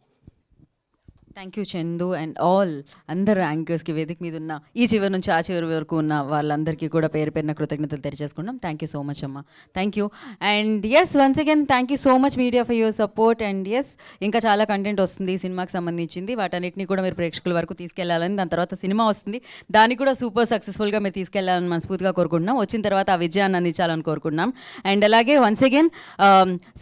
Thank you Chandu and all అందరు యాంకర్స్కి, వేదిక మీద ఉన్న ఈ చివరి నుంచి ఆ చివరి వరకు ఉన్న వాళ్ళందరికీ కూడా పేరు పేరున కృతజ్ఞతలు తెలియజేసుకున్నాం. థ్యాంక్ యూ సో మచ్ అమ్మ, thank you. And yes once again thank you so much media for your support. And yes ఇంకా చాలా కంటెంట్ వస్తుంది ఈ సినిమాకి సంబంధించింది, వాటన్నిటిని కూడా మీరు ప్రేక్షకుల వరకు తీసుకెళ్లాలని, దాని తర్వాత సినిమా వస్తుంది దాన్ని కూడా సూపర్ సక్సెస్ఫుల్గా మీరు తీసుకెళ్లాలని మనస్ఫూర్తిగా కోరుకుంటున్నాం. వచ్చిన తర్వాత ఆ విజయాన్ని అందించాలని కోరుకుంటున్నాం. అండ్ అలాగే once again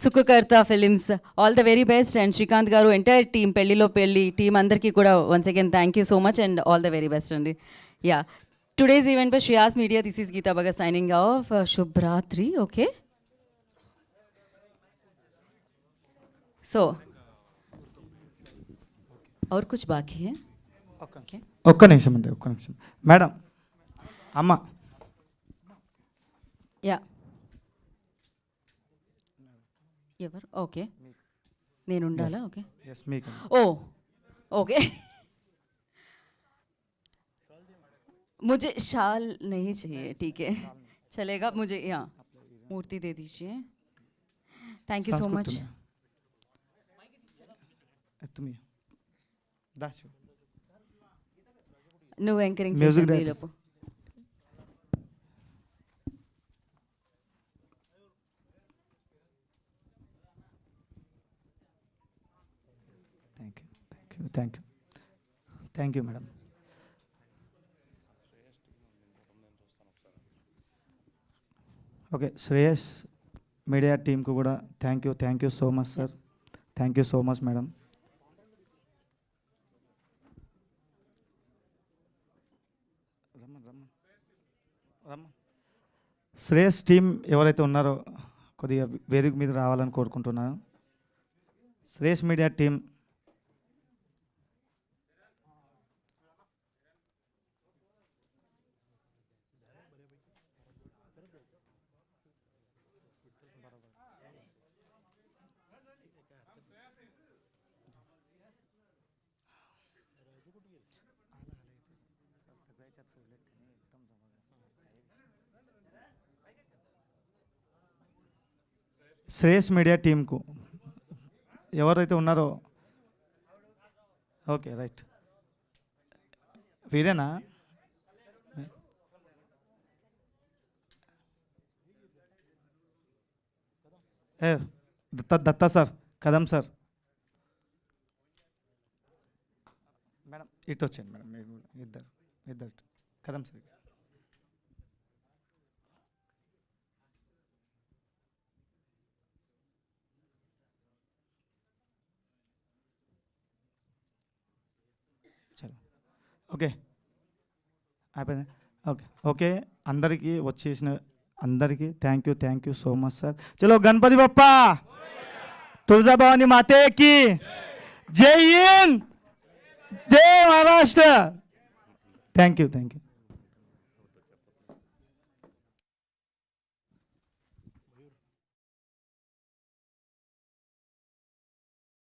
Sukhakarta films all the very best. And Srikanth garu entire team పెళ్లిలో పెళ్లి టీమ్ అందరికీ కూడా once again thank you so much and all the very best అండి. యా టుడేస్ ఈవెంట్ పై Shreyas media, this is Geetha Bhagat signing off. శుభరాత్రి. Okay so और कुछ बाकी है? ఒక్క నిమిషం అండి, ఒక్క నిమిషం మేడం. అమ్మ యా ఎవరు? ఓకే నేను ఉండాలా? ఓకే ఎస్ మీకు. ఓ ओके मुझे शाल नहीं चाहिए, ठीक है चलेगा मुझे. यहाँ मूर्ति दे दीजिए. Thank you so much. నువ్వు యాంకరింగ్ చేయండి ఈలోపు. Thank you madam. Okay Shreyas media టీంకు కూడా thank you so much sir. Thank you so much madam. Shreyas team ఎవరైతే ఉన్నారో కొద్దిగా వేదిక మీద రావాలని కోరుకుంటున్నాను. Shreyas media team Shreyas media టీంకు ఎవరైతే ఉన్నారో ఓకే రైట్ వీరేనా? ఏ Datta sir, Kadam sir. Madam ఇటు వచ్చేయండి మేడం, మీరు ఇద్దరు కదం సార్. చలో ఓకే అయిపోయింది. ఓకే అందరికీ వచ్చేసిన అందరికీ thank you so much sir. చలో గణపతి బప్పా, తులజా భవాని మాతేకి జై హింద్, జై మహారాష్ట్ర. Thank you.